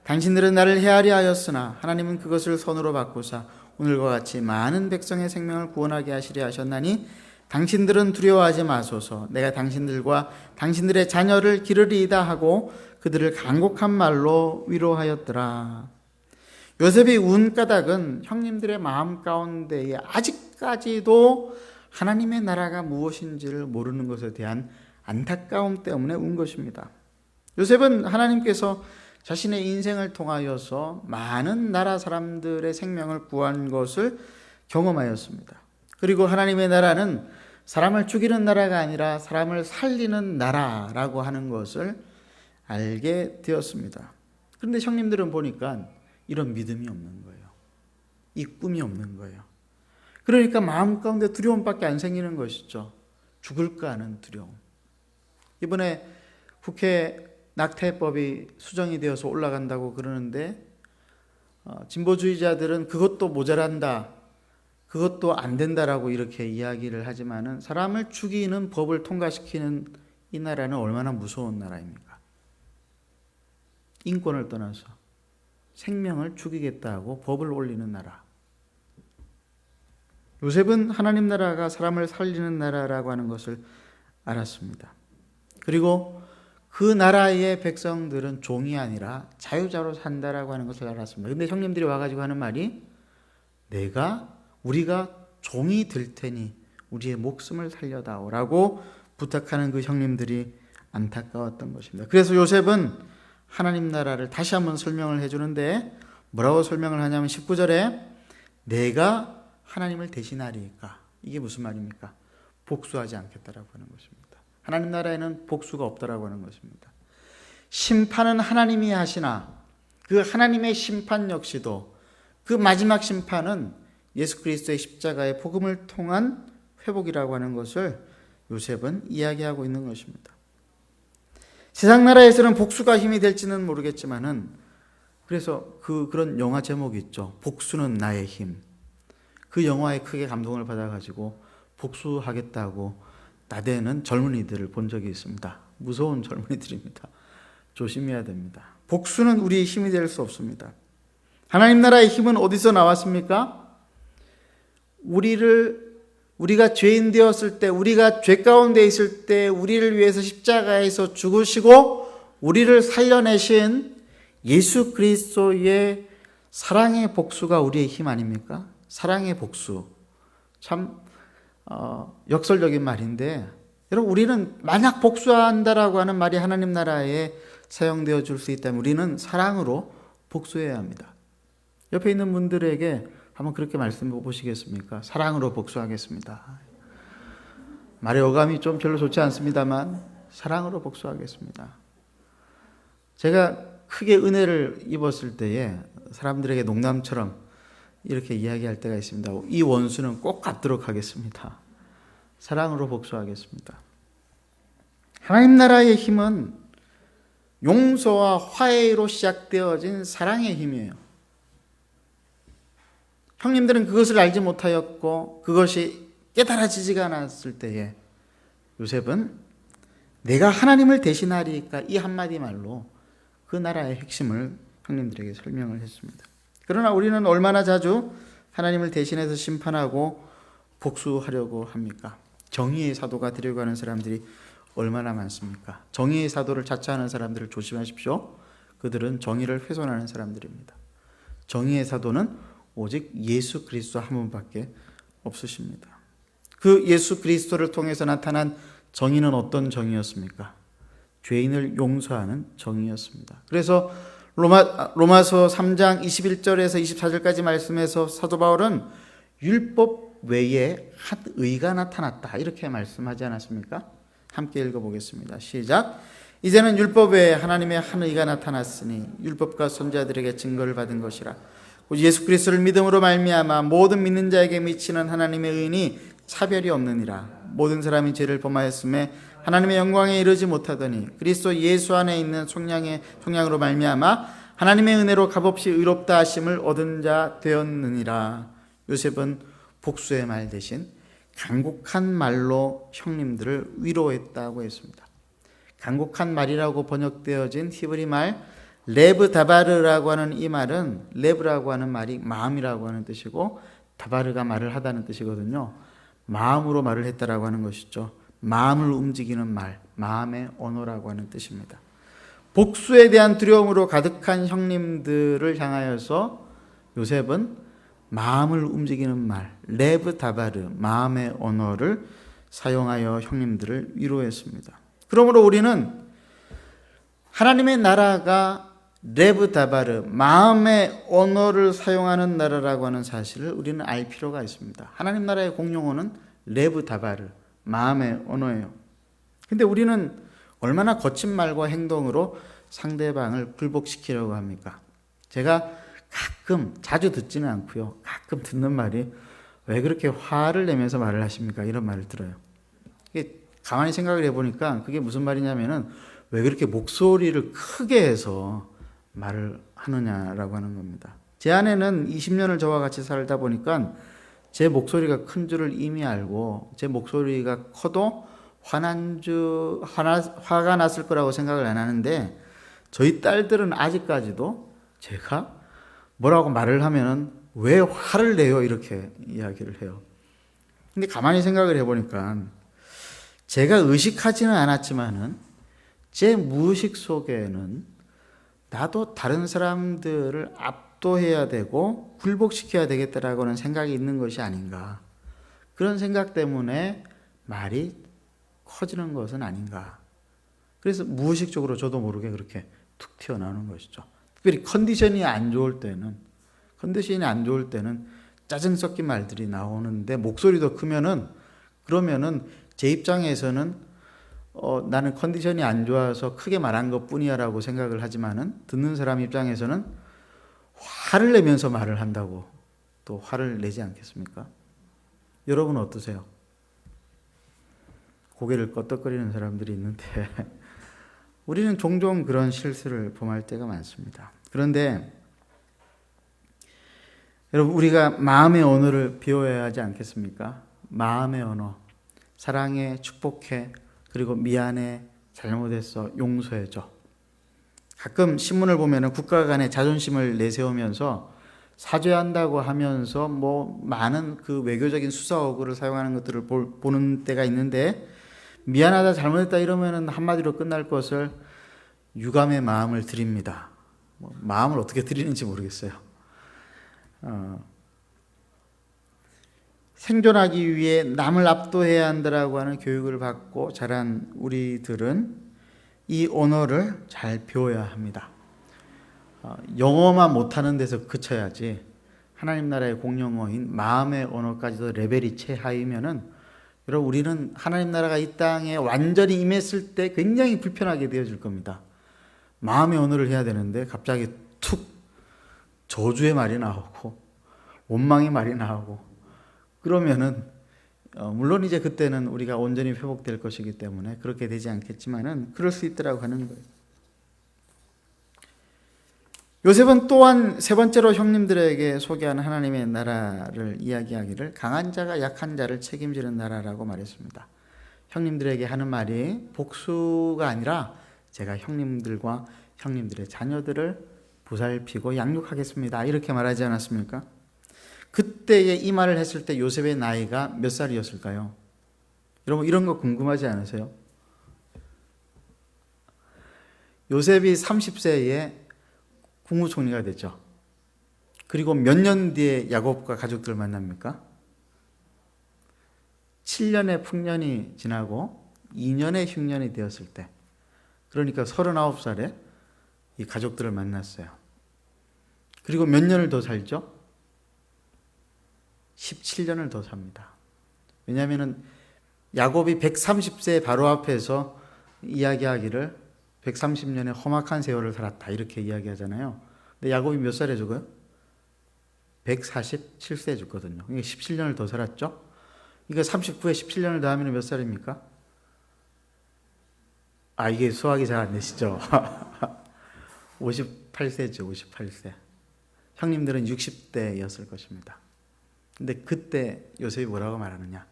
Speaker 1: 당신들은 나를 해하려 하였으나 하나님은 그것을 선으로 바꾸사 오늘과 같이 많은 백성의 생명을 구원하게 하시려 하셨나니 당신들은 두려워하지 마소서. 내가 당신들과 당신들의 자녀를 기르리이다 하고 그들을 간곡한 말로 위로하였더라. 요셉이 운 까닭은 형님들의 마음 가운데에 아직까지도 하나님의 나라가 무엇인지를 모르는 것에 대한 안타까움 때문에 운 것입니다. 요셉은 하나님께서 자신의 인생을 통하여서 많은 나라 사람들의 생명을 구한 것을 경험하였습니다. 그리고 하나님의 나라는 사람을 죽이는 나라가 아니라 사람을 살리는 나라라고 하는 것을 알게 되었습니다. 그런데 형님들은 보니까 이런 믿음이 없는 거예요. 이 꿈이 없는 거예요. 그러니까 마음 가운데 두려움밖에 안 생기는 것이죠. 죽을까 하는 두려움. 이번에 국회 낙태법이 수정이 되어서 올라간다고 그러는데 진보주의자들은 그것도 모자란다, 그것도 안 된다라고 이렇게 이야기를 하지만은 사람을 죽이는 법을 통과시키는 이 나라는 얼마나 무서운 나라입니까? 인권을 떠나서 생명을 죽이겠다고 법을 올리는 나라. 요셉은 하나님 나라가 사람을 살리는 나라라고 하는 것을 알았습니다. 그리고 그 나라의 백성들은 종이 아니라 자유자로 산다라고 하는 것을 알았습니다. 근데 형님들이 와가지고 하는 말이 우리가 종이 될 테니 우리의 목숨을 살려다오라고 부탁하는 그 형님들이 안타까웠던 것입니다. 그래서 요셉은 하나님 나라를 다시 한번 설명을 해주는데 뭐라고 설명을 하냐면 19절에 내가 하나님을 대신하리까. 이게 무슨 말입니까? 복수하지 않겠다라고 하는 것입니다. 하나님 나라에는 복수가 없다라고 하는 것입니다. 심판은 하나님이 하시나 그 하나님의 심판 역시도 그 마지막 심판은 예수 그리스도의 십자가의 복음을 통한 회복이라고 하는 것을 요셉은 이야기하고 있는 것입니다. 세상 나라에서는 복수가 힘이 될지는 모르겠지만은 그래서 그런 영화 제목이 있죠. 복수는 나의 힘. 그 영화에 크게 감동을 받아가지고 복수하겠다고 나대는 젊은이들을 본 적이 있습니다. 무서운 젊은이들입니다. 조심해야 됩니다. 복수는 우리의 힘이 될 수 없습니다. 하나님 나라의 힘은 어디서 나왔습니까? 우리가 죄인 되었을 때, 우리가 죄 가운데 있을 때 우리를 위해서 십자가에서 죽으시고 우리를 살려내신 예수 그리스도의 사랑의 복수가 우리의 힘 아닙니까? 사랑의 복수. 참 역설적인 말인데 여러분, 우리는 만약 복수한다라고 하는 말이 하나님 나라에 사용되어 줄 수 있다면 우리는 사랑으로 복수해야 합니다. 옆에 있는 분들에게 한번 그렇게 말씀해 보시겠습니까? 사랑으로 복수하겠습니다. 말의 어감이 좀 별로 좋지 않습니다만 사랑으로 복수하겠습니다. 제가 크게 은혜를 입었을 때에 사람들에게 농담처럼 이렇게 이야기할 때가 있습니다. 이 원수는 꼭 갚도록 하겠습니다. 사랑으로 복수하겠습니다. 하나님 나라의 힘은 용서와 화해로 시작되어진 사랑의 힘이에요. 형님들은 그것을 알지 못하였고 그것이 깨달아지지가 않았을 때에 요셉은 내가 하나님을 대신하리까 이 한마디 말로 그 나라의 핵심을 형님들에게 설명을 했습니다. 그러나 우리는 얼마나 자주 하나님을 대신해서 심판하고 복수하려고 합니까? 정의의 사도가 되려고 하는 사람들이 얼마나 많습니까? 정의의 사도를 자처하는 사람들을 조심하십시오. 그들은 정의를 훼손하는 사람들입니다. 정의의 사도는 오직 예수 그리스도 한 분밖에 없으십니다. 그 예수 그리스도를 통해서 나타난 정의는 어떤 정의였습니까? 죄인을 용서하는 정의였습니다. 그래서 로마서 3장 21절에서 24절까지 말씀해서 사도 바울은 율법 외에 한 의가 나타났다 이렇게 말씀하지 않았습니까? 함께 읽어보겠습니다. 시작. 이제는 율법 외에 하나님의 한 의가 나타났으니 율법과 선지자들에게 증거를 받은 것이라. 예수 그리스도를 믿음으로 말미암아 모든 믿는 자에게 미치는 하나님의 의인이 차별이 없느니라. 모든 사람이 죄를 범하였음에 하나님의 영광에 이르지 못하더니 그리스도 예수 안에 있는 속량으로 말미암아 하나님의 은혜로 값없이 의롭다 하심을 얻은 자 되었느니라. 요셉은 복수의 말 대신 간곡한 말로 형님들을 위로했다고 했습니다. 간곡한 말이라고 번역되어진 히브리 말 레브 다바르라고 하는 이 말은, 레브라고 하는 말이 마음이라고 하는 뜻이고 다바르가 말을 하다는 뜻이거든요. 마음으로 말을 했다라고 하는 것이죠. 마음을 움직이는 말, 마음의 언어라고 하는 뜻입니다. 복수에 대한 두려움으로 가득한 형님들을 향하여서 요셉은 마음을 움직이는 말, 레브 다바르, 마음의 언어를 사용하여 형님들을 위로했습니다. 그러므로 우리는 하나님의 나라가 레브 다바르, 마음의 언어를 사용하는 나라라고 하는 사실을 우리는 알 필요가 있습니다. 하나님 나라의 공용어는 레브 다바르, 마음의 언어예요. 근데 우리는 얼마나 거친 말과 행동으로 상대방을 굴복시키려고 합니까? 제가 가끔, 자주 듣지는 않고요. 가끔 듣는 말이 왜 그렇게 화를 내면서 말을 하십니까? 이런 말을 들어요. 이게 가만히 생각을 해보니까 그게 무슨 말이냐면은 왜 그렇게 목소리를 크게 해서 말을 하느냐라고 하는 겁니다. 제 아내는 20년을 저와 같이 살다 보니까 제 목소리가 큰 줄을 이미 알고 제 목소리가 커도 화가 났을 거라고 생각을 안 하는데 저희 딸들은 아직까지도 제가 뭐라고 말을 하면은 왜 화를 내요? 이렇게 이야기를 해요. 근데 가만히 생각을 해보니까 제가 의식하지는 않았지만은 제 무의식 속에는 나도 다른 사람들을 압도해야 되고 굴복시켜야 되겠다라고 하는 생각이 있는 것이 아닌가. 그런 생각 때문에 말이 커지는 것은 아닌가. 그래서 무의식적으로 저도 모르게 그렇게 툭 튀어나오는 것이죠. 특별히 컨디션이 안 좋을 때는 짜증 섞인 말들이 나오는데 목소리도 크면은 그러면은 제 입장에서는 나는 컨디션이 안 좋아서 크게 말한 것뿐이야라고 생각을 하지만은 듣는 사람 입장에서는 화를 내면서 말을 한다고 또 화를 내지 않겠습니까? 여러분 어떠세요? 고개를 끄덕거리는 사람들이 있는데 우리는 종종 그런 실수를 범할 때가 많습니다. 그런데 여러분 우리가 마음의 언어를 배워야 하지 않겠습니까? 마음의 언어, 사랑해, 축복해, 그리고 미안해, 잘못했어, 용서해줘. 가끔 신문을 보면은 국가 간의 자존심을 내세우면서 사죄한다고 하면서 뭐 많은 그 외교적인 수사어구를 사용하는 것들을 보는 때가 있는데 미안하다, 잘못했다 이러면은 한마디로 끝날 것을 유감의 마음을 드립니다. 마음을 어떻게 드리는지 모르겠어요. 생존하기 위해 남을 압도해야 한다라고 하는 교육을 받고 자란 우리들은 이 언어를 잘 배워야 합니다. 영어만 못하는 데서 그쳐야지 하나님 나라의 공용어인 마음의 언어까지도 레벨이 최하위면은 여러분 우리는 하나님 나라가 이 땅에 완전히 임했을 때 굉장히 불편하게 되어질 겁니다. 마음의 언어를 해야 되는데 갑자기 툭 저주의 말이 나오고 원망의 말이 나오고 그러면은 물론 이제 그때는 우리가 온전히 회복될 것이기 때문에 그렇게 되지 않겠지만은 그럴 수 있더라고 하는 거예요. 요셉은 또한 세 번째로 형님들에게 소개한 하나님의 나라를 이야기하기를 강한 자가 약한 자를 책임지는 나라라고 말했습니다. 형님들에게 하는 말이 복수가 아니라 제가 형님들과 형님들의 자녀들을 보살피고 양육하겠습니다. 이렇게 말하지 않았습니까? 그때에 이 말을 했을 때 요셉의 나이가 몇 살이었을까요? 여러분 이런 거 궁금하지 않으세요? 요셉이 30세에 국무총리가 됐죠. 그리고 몇 년 뒤에 야곱과 가족들을 만납니까? 7년의 풍년이 지나고 2년의 흉년이 되었을 때, 그러니까 39살에 이 가족들을 만났어요. 그리고 몇 년을 더 살죠? 17년을 더 삽니다. 왜냐하면 야곱이 130세 바로 앞에서 이야기하기를 130년의 험악한 세월을 살았다 이렇게 이야기하잖아요. 근데 야곱이 몇 살에 죽어요? 147세에 죽거든요. 그러니까 17년을 더 살았죠. 이거 39에 17년을 더하면 몇 살입니까? 이게 수학이 잘 안 되시죠? 58세죠. 58세. 형님들은 60대였을 것입니다. 근데 그때 요셉이 뭐라고 말하느냐?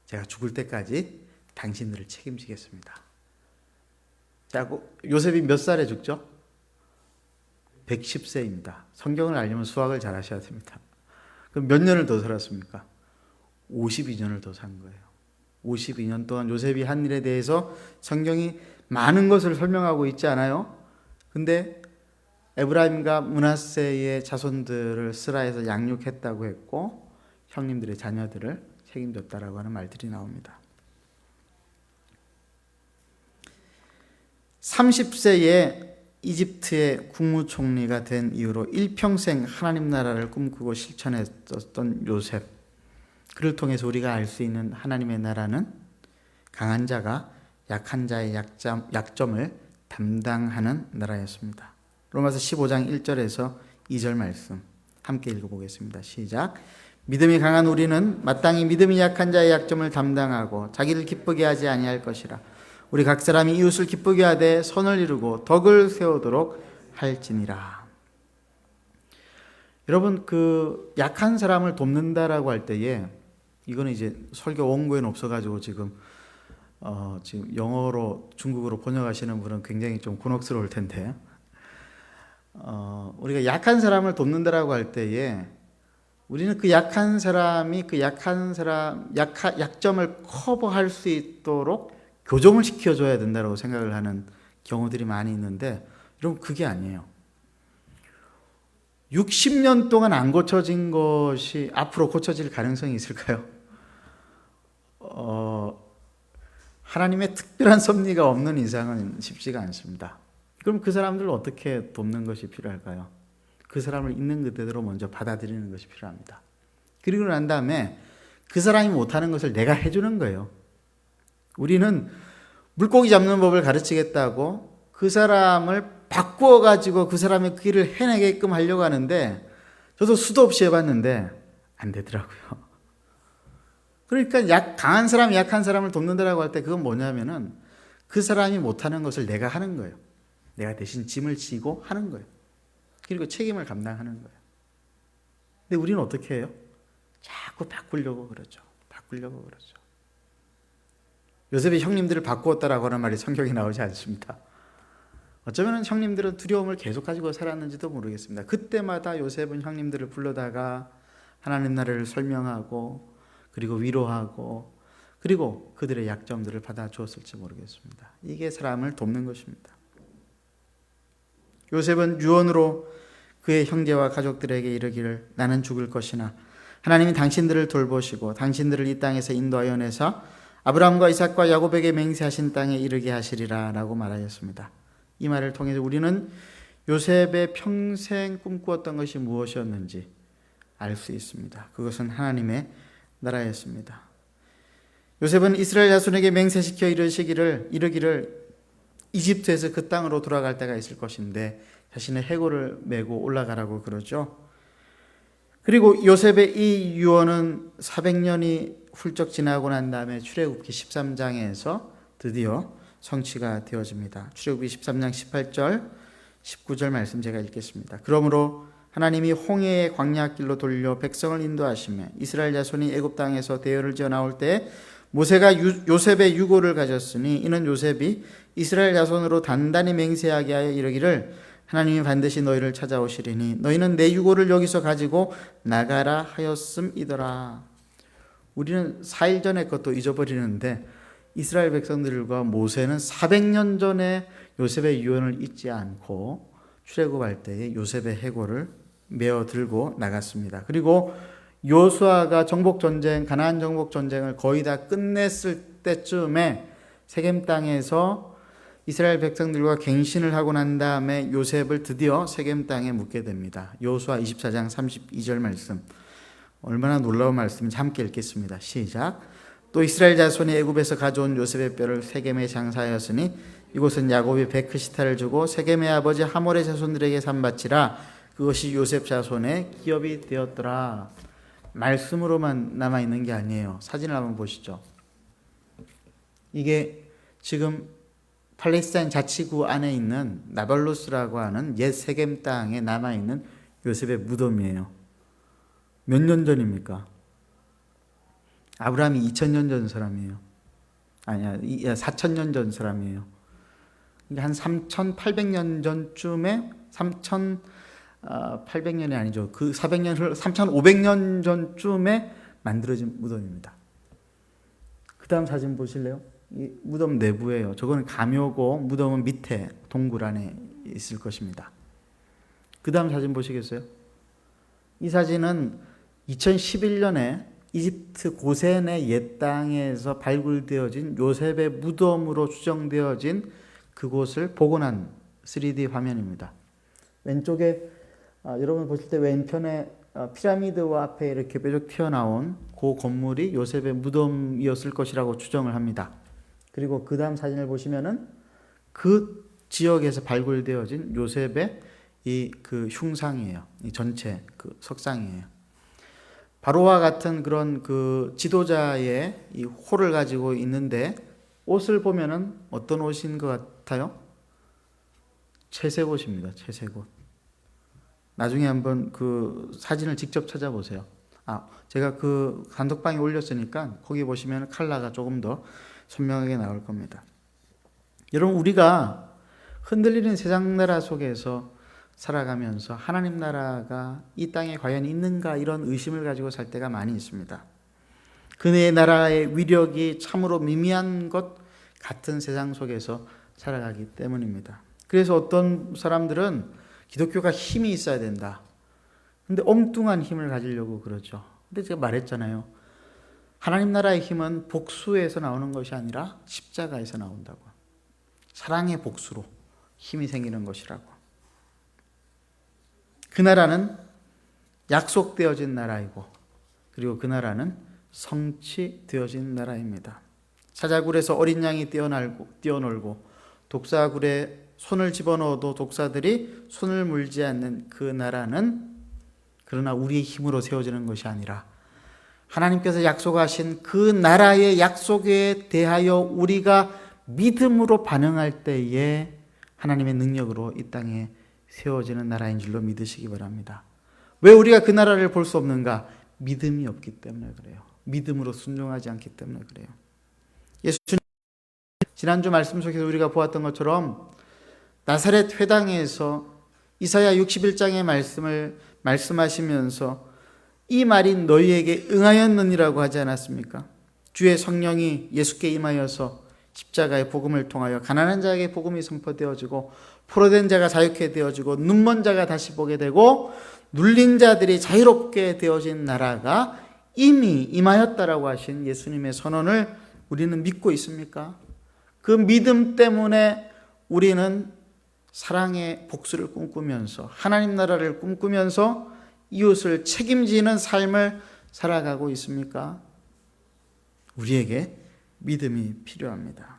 Speaker 1: 제가 죽을 때까지 당신들을 책임지겠습니다. 자, 요셉이 몇 살에 죽죠? 110세입니다. 성경을 알려면 수학을 잘 하셔야 됩니다. 그럼 몇 년을 더 살았습니까? 52년을 더 산 거예요. 52년 동안 요셉이 한 일에 대해서 성경이 많은 것을 설명하고 있지 않아요? 근데 에브라임과 므낫세의 자손들을 스라에서 양육했다고 했고 형님들의 자녀들을 책임졌다라고 하는 말들이 나옵니다. 30세에 이집트의 국무총리가 된 이후로 일평생 하나님 나라를 꿈꾸고 실천했었던 요셉, 그를 통해서 우리가 알 수 있는 하나님의 나라는 강한 자가 약한 자의 약점을 담당하는 나라였습니다. 로마서 15장 1절에서 2절 말씀 함께 읽어보겠습니다. 시작. 믿음이 강한 우리는 마땅히 믿음이 약한 자의 약점을 담당하고 자기를 기쁘게 하지 아니할 것이라. 우리 각 사람이 이웃을 기쁘게 하되 선을 이루고 덕을 세우도록 할지니라. 여러분, 그 약한 사람을 돕는다라고 할 때에, 이거는 이제 설교 원고에는 없어가지고 지금 영어로 중국어로 번역하시는 분은 굉장히 좀 곤혹스러울 텐데, 우리가 약한 사람을 돕는다라고 할 때에 우리는 그 약한 사람이 그 약점을 커버할 수 있도록 교정을 시켜줘야 된다고 생각을 하는 경우들이 많이 있는데, 여러분 그게 아니에요. 60년 동안 안 고쳐진 것이 앞으로 고쳐질 가능성이 있을까요? 하나님의 특별한 섭리가 없는 이상은 쉽지가 않습니다. 그럼 그 사람들을 어떻게 돕는 것이 필요할까요? 그 사람을 있는 그대로 먼저 받아들이는 것이 필요합니다. 그리고 난 다음에 그 사람이 못하는 것을 내가 해주는 거예요. 우리는 물고기 잡는 법을 가르치겠다고 그 사람을 바꾸어가지고 그 사람의 그 일을 해내게끔 하려고 하는데, 저도 수도 없이 해봤는데 안 되더라고요. 그러니까 강한 사람이 약한 사람을 돕는다라고 할 때 그건 뭐냐면은 그 사람이 못하는 것을 내가 하는 거예요. 내가 대신 짐을 지고 하는 거예요. 그리고 책임을 감당하는 거예요. 근데 우리는 어떻게 해요? 자꾸 바꾸려고 그러죠. 요셉이 형님들을 바꾸었다라고 하는 말이 성경에 나오지 않습니다. 어쩌면 형님들은 두려움을 계속 가지고 살았는지도 모르겠습니다. 그때마다 요셉은 형님들을 불러다가 하나님 나라를 설명하고 그리고 위로하고 그리고 그들의 약점들을 받아주었을지 모르겠습니다. 이게 사람을 돕는 것입니다. 요셉은 유언으로 그의 형제와 가족들에게 이르기를 나는 죽을 것이나 하나님이 당신들을 돌보시고 당신들을 이 땅에서 인도하여 내서 아브라함과 이삭과 야곱에게 맹세하신 땅에 이르게 하시리라 라고 말하였습니다. 이 말을 통해서 우리는 요셉의 평생 꿈꾸었던 것이 무엇이었는지 알 수 있습니다. 그것은 하나님의 나라였습니다. 요셉은 이스라엘 자손에게 맹세시켜 이르기를 이집트에서 그 땅으로 돌아갈 때가 있을 것인데 자신의 해골을 메고 올라가라고 그러죠. 그리고 요셉의 이 유언은 400년이 훌쩍 지나고 난 다음에 출애굽기 13장에서 드디어 성취가 되어집니다. 출애굽기 13장 18절 19절 말씀 제가 읽겠습니다. 그러므로 하나님이 홍해의 광야길로 돌려 백성을 인도하시며 이스라엘 자손이 애굽 땅에서 대열을 지어 나올 때 모세가 요셉의 유고를 가졌으니 이는 요셉이 이스라엘 자손으로 단단히 맹세하게 하여 이르기를 하나님이 반드시 너희를 찾아오시리니 너희는 내 유고를 여기서 가지고 나가라 하였음이더라. 우리는 4일 전에 것도 잊어버리는데 이스라엘 백성들과 모세는 400년 전에 요셉의 유언을 잊지 않고 출애굽할 때에 요셉의 해골을 메어 들고 나갔습니다. 그리고 요수아가 정복전쟁, 가나안 정복전쟁을 거의 다 끝냈을 때쯤에 세겜 땅에서 이스라엘 백성들과 갱신을 하고 난 다음에 요셉을 드디어 세겜 땅에 묻게 됩니다. 요수아 24장 32절 말씀, 얼마나 놀라운 말씀인지 함께 읽겠습니다. 시작. 또 이스라엘 자손이 애굽에서 가져온 요셉의 뼈를 세겜에 장사하였으니 이곳은 야곱이 베크시타를 주고 세겜의 아버지 하몰의 자손들에게 산바치라. 그것이 요셉 자손의 기업이 되었더라. 말씀으로만 남아있는 게 아니에요. 사진을 한번 보시죠. 이게 지금 팔레스타인 자치구 안에 있는 나발루스라고 하는 옛 세겜 땅에 남아있는 요셉의 무덤이에요. 몇 년 전입니까? 아브라함이 2000년 전 사람이에요. 아니야, 4000년 전 사람이에요. 그러니까 한 3800년 전쯤에 3800년이 아니죠. 그 400년, 3500년 전쯤에 만들어진 무덤입니다. 그 다음 사진 보실래요? 이 무덤 내부예요. 저거는 가묘고 무덤은 밑에 동굴 안에 있을 것입니다. 그 다음 사진 보시겠어요? 이 사진은 2011년에 이집트 고센의 옛 땅에서 발굴되어진 요셉의 무덤으로 추정되어진 그곳을 복원한 3D 화면입니다. 왼쪽에 여러분 보실 때 왼편에 피라미드와 앞에 이렇게 뾰족 튀어나온 그 건물이 요셉의 무덤이었을 것이라고 추정을 합니다. 그리고 그 다음 사진을 보시면은 그 지역에서 발굴되어진 요셉의 그 흉상이에요. 이 전체 그 석상이에요. 바로와 같은 그런 그 지도자의 이 호를 가지고 있는데 옷을 보면은 어떤 옷인 것 같아요? 채색 옷입니다. 채색 옷. 나중에 한번 그 사진을 직접 찾아보세요. 제가 그 단톡방에 올렸으니까 거기 보시면 컬러가 조금 더 선명하게 나올 겁니다. 여러분, 우리가 흔들리는 세상 나라 속에서 살아가면서 하나님 나라가 이 땅에 과연 있는가 이런 의심을 가지고 살 때가 많이 있습니다. 그의 나라의 위력이 참으로 미미한 것 같은 세상 속에서 살아가기 때문입니다. 그래서 어떤 사람들은 기독교가 힘이 있어야 된다. 근데 엉뚱한 힘을 가지려고 그러죠. 근데 제가 말했잖아요. 하나님 나라의 힘은 복수에서 나오는 것이 아니라 십자가에서 나온다고. 사랑의 복수로 힘이 생기는 것이라고. 그 나라는 약속되어진 나라이고, 그리고 그 나라는 성취되어진 나라입니다. 사자굴에서 어린 양이 뛰어놀고 독사굴에 손을 집어넣어도 독사들이 손을 물지 않는 그 나라는 그러나 우리의 힘으로 세워지는 것이 아니라 하나님께서 약속하신 그 나라의 약속에 대하여 우리가 믿음으로 반응할 때에 하나님의 능력으로 이 땅에 세워지는 나라인 줄로 믿으시기 바랍니다. 왜 우리가 그 나라를 볼 수 없는가? 믿음이 없기 때문에 그래요. 믿음으로 순종하지 않기 때문에 그래요. 예수님 지난주 말씀 속에서 우리가 보았던 것처럼 나사렛 회당에서 이사야 61장의 말씀을 말씀하시면서 이 말이 너희에게 응하였느니라고 하지 않았습니까? 주의 성령이 예수께 임하여서 십자가의 복음을 통하여 가난한 자에게 복음이 선포되어지고 포로된 자가 자유케 되어지고 눈먼 자가 다시 보게 되고 눌린 자들이 자유롭게 되어진 나라가 이미 임하였다라고 하신 예수님의 선언을 우리는 믿고 있습니까? 그 믿음 때문에 우리는 사랑의 복수를 꿈꾸면서 하나님 나라를 꿈꾸면서 이웃을 책임지는 삶을 살아가고 있습니까? 우리에게 믿음이 필요합니다.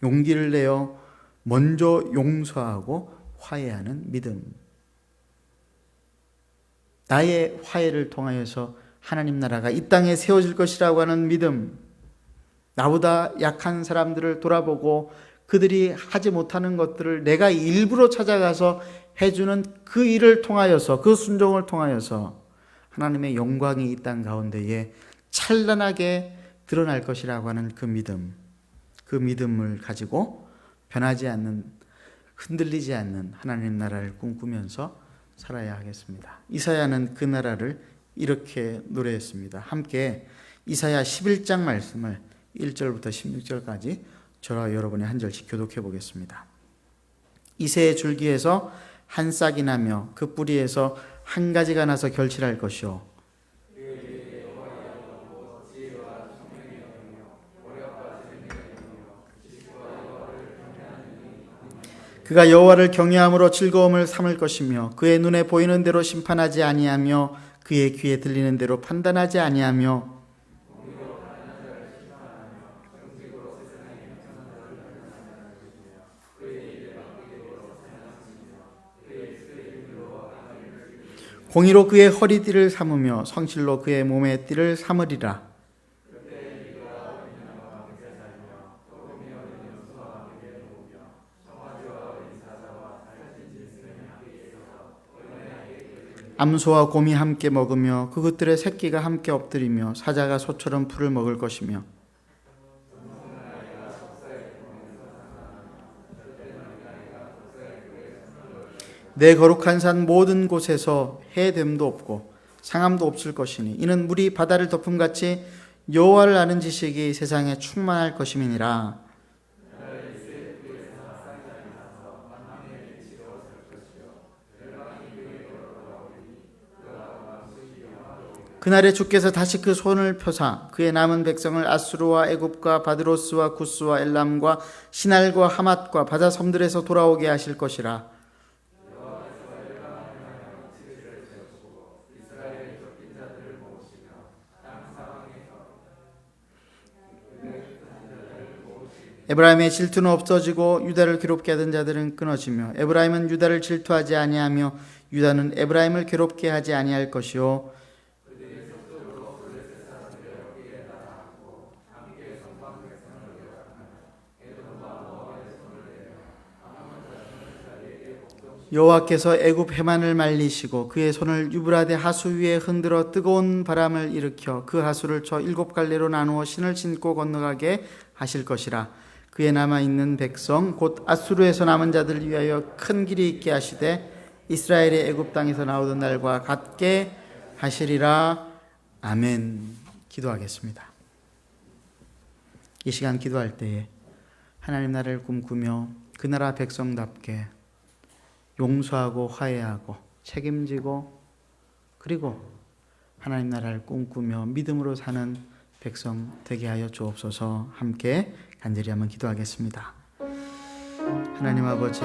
Speaker 1: 용기를 내어 먼저 용서하고 화해하는 믿음. 나의 화해를 통하여서 하나님 나라가 이 땅에 세워질 것이라고 하는 믿음. 나보다 약한 사람들을 돌아보고 그들이 하지 못하는 것들을 내가 일부러 찾아가서 해주는 그 일을 통하여서, 그 순종을 통하여서 하나님의 영광이 이 땅 가운데에 찬란하게 드러날 것이라고 하는 그 믿음. 그 믿음을 가지고 변하지 않는, 흔들리지 않는 하나님 나라를 꿈꾸면서 살아야 하겠습니다. 이사야는 그 나라를 이렇게 노래했습니다. 함께 이사야 11장 말씀을 1절부터 16절까지 저와 여러분이 한 절씩 교독해 보겠습니다. 이새의 줄기에서 한 싹이 나며 그 뿌리에서 한 가지가 나서 결실할 것이요 그가 여호와를 경외함으로 즐거움을 삼을 것이며 그의 눈에 보이는 대로 심판하지 아니하며 그의 귀에 들리는 대로 판단하지 아니하며 공의로 그의 허리띠를 삼으며 성실로 그의 몸의 띠를 삼으리라. 암소와 곰이 함께 먹으며 그것들의 새끼가 함께 엎드리며 사자가 소처럼 풀을 먹을 것이며 내 거룩한 산 모든 곳에서 해됨도 없고 상함도 없을 것이니 이는 물이 바다를 덮음같이 여호와를 아는 지식이 세상에 충만할 것임이니라. 그날에 주께서 다시 그 손을 펴사 그의 남은 백성을 아수르와 애굽과 바드로스와 구스와 엘람과 시날과 하맛과 바다 섬들에서 돌아오게 하실 것이라. 에브라임의 질투는 없어지고 유다를 괴롭게 하던 자들은 끊어지며 에브라임은 유다를 질투하지 아니하며 유다는 에브라임을 괴롭게 하지 아니할 것이요 여호와께서 애굽 해만을 말리시고 그의 손을 유브라데 하수 위에 흔들어 뜨거운 바람을 일으켜 그 하수를 쳐 7갈래로 나누어 신을 신고 건너가게 하실 것이라. 그에 남아있는 백성 곧 아수르에서 남은 자들을 위하여 큰 길이 있게 하시되 이스라엘의 애굽 땅에서 나오던 날과 같게 하시리라. 아멘. 기도하겠습니다. 이 시간 기도할 때에 하나님 나라를 꿈꾸며 그 나라 백성답게 용서하고 화해하고 책임지고 그리고 하나님 나라를 꿈꾸며 믿음으로 사는 백성 되게 하여 주옵소서. 함께 간절히 한번 기도하겠습니다. 하나님 아버지,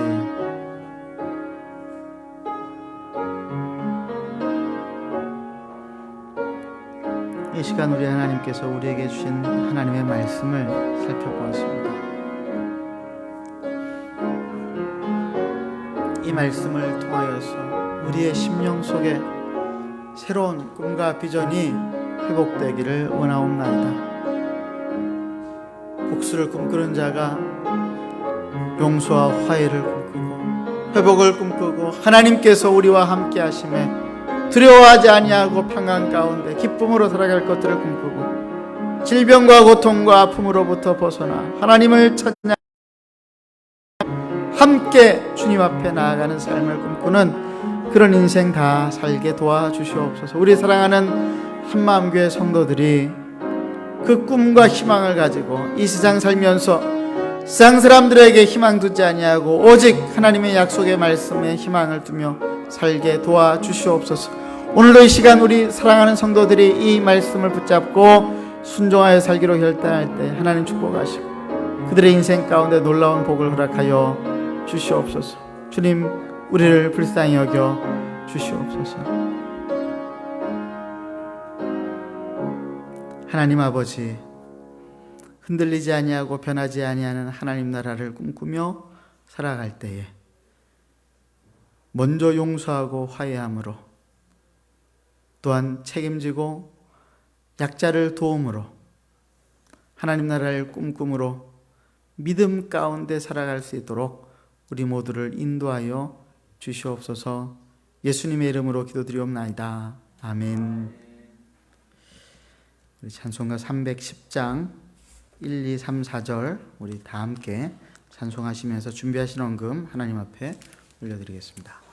Speaker 1: 이 시간 우리 하나님께서 우리에게 주신 하나님의 말씀을 살펴보았습니다. 이 말씀을 통하여서 우리의 심령 속에 새로운 꿈과 비전이 회복되기를 원하옵나이다. 복수를 꿈꾸는 자가 용서와 화해를 꿈꾸고 회복을 꿈꾸고 하나님께서 우리와 함께 하심에 두려워하지 아니하고 평안 가운데 기쁨으로 살아갈 것들을 꿈꾸고 질병과 고통과 아픔으로부터 벗어나 하나님을 찾냐 함께 주님 앞에 나아가는 삶을 꿈꾸는 그런 인생 다 살게 도와주시옵소서. 우리 사랑하는 한마음교회 성도들이 그 꿈과 희망을 가지고 이 세상 살면서 세상 사람들에게 희망 두지 아니하고 오직 하나님의 약속의 말씀에 희망을 두며 살게 도와주시옵소서. 오늘도 이 시간 우리 사랑하는 성도들이 이 말씀을 붙잡고 순종하여 살기로 결단할 때 하나님 축복하시고 그들의 인생 가운데 놀라운 복을 허락하여 주시옵소서. 주님, 우리를 불쌍히 여겨 주시옵소서. 하나님 아버지, 흔들리지 아니하고 변하지 아니하는 하나님 나라를 꿈꾸며 살아갈 때에 먼저 용서하고 화해함으로 또한 책임지고 약자를 도움으로 하나님 나라를 꿈꿈으로 믿음 가운데 살아갈 수 있도록 우리 모두를 인도하여 주시옵소서. 예수님의 이름으로 기도드리옵나이다. 아멘. 우리 찬송가 310장 1, 2, 3, 4절 우리 다 함께 찬송하시면서 준비하신 헌금 하나님 앞에 올려드리겠습니다.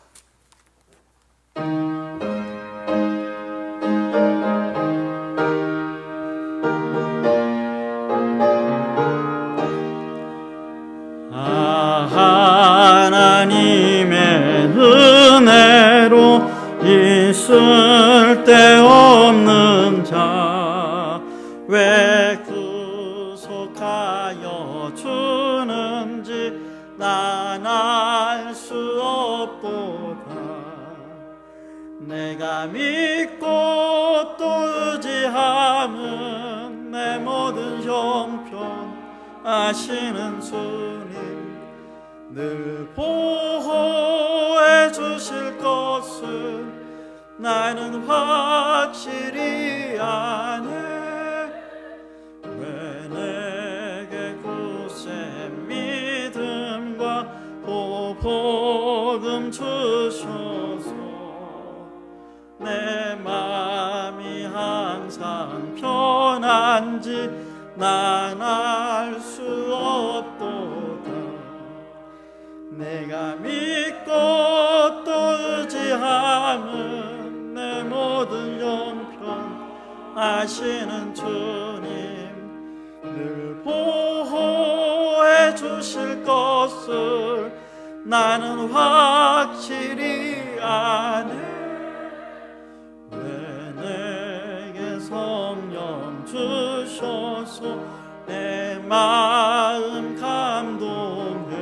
Speaker 2: 하나님의 은혜로 있을 데 없는 자 왜 구속하여 주는지 난 알 수 없도다. 내가 믿고 또 의지함은 내 모든 형편 아시는 주님 늘 보호해 주실 것을 나는 확실히 아네. 왜 내게 굳세 믿음과 복음 주셔서 내 마음이 항상 편한지 난 알 수 없도다. 내가 믿고 또 의지함은 내 모든 형편 아시는 주님 늘 보호해 주실 것을 나는 확실히 아네. 왜 주옵소서. 내 마음 감동해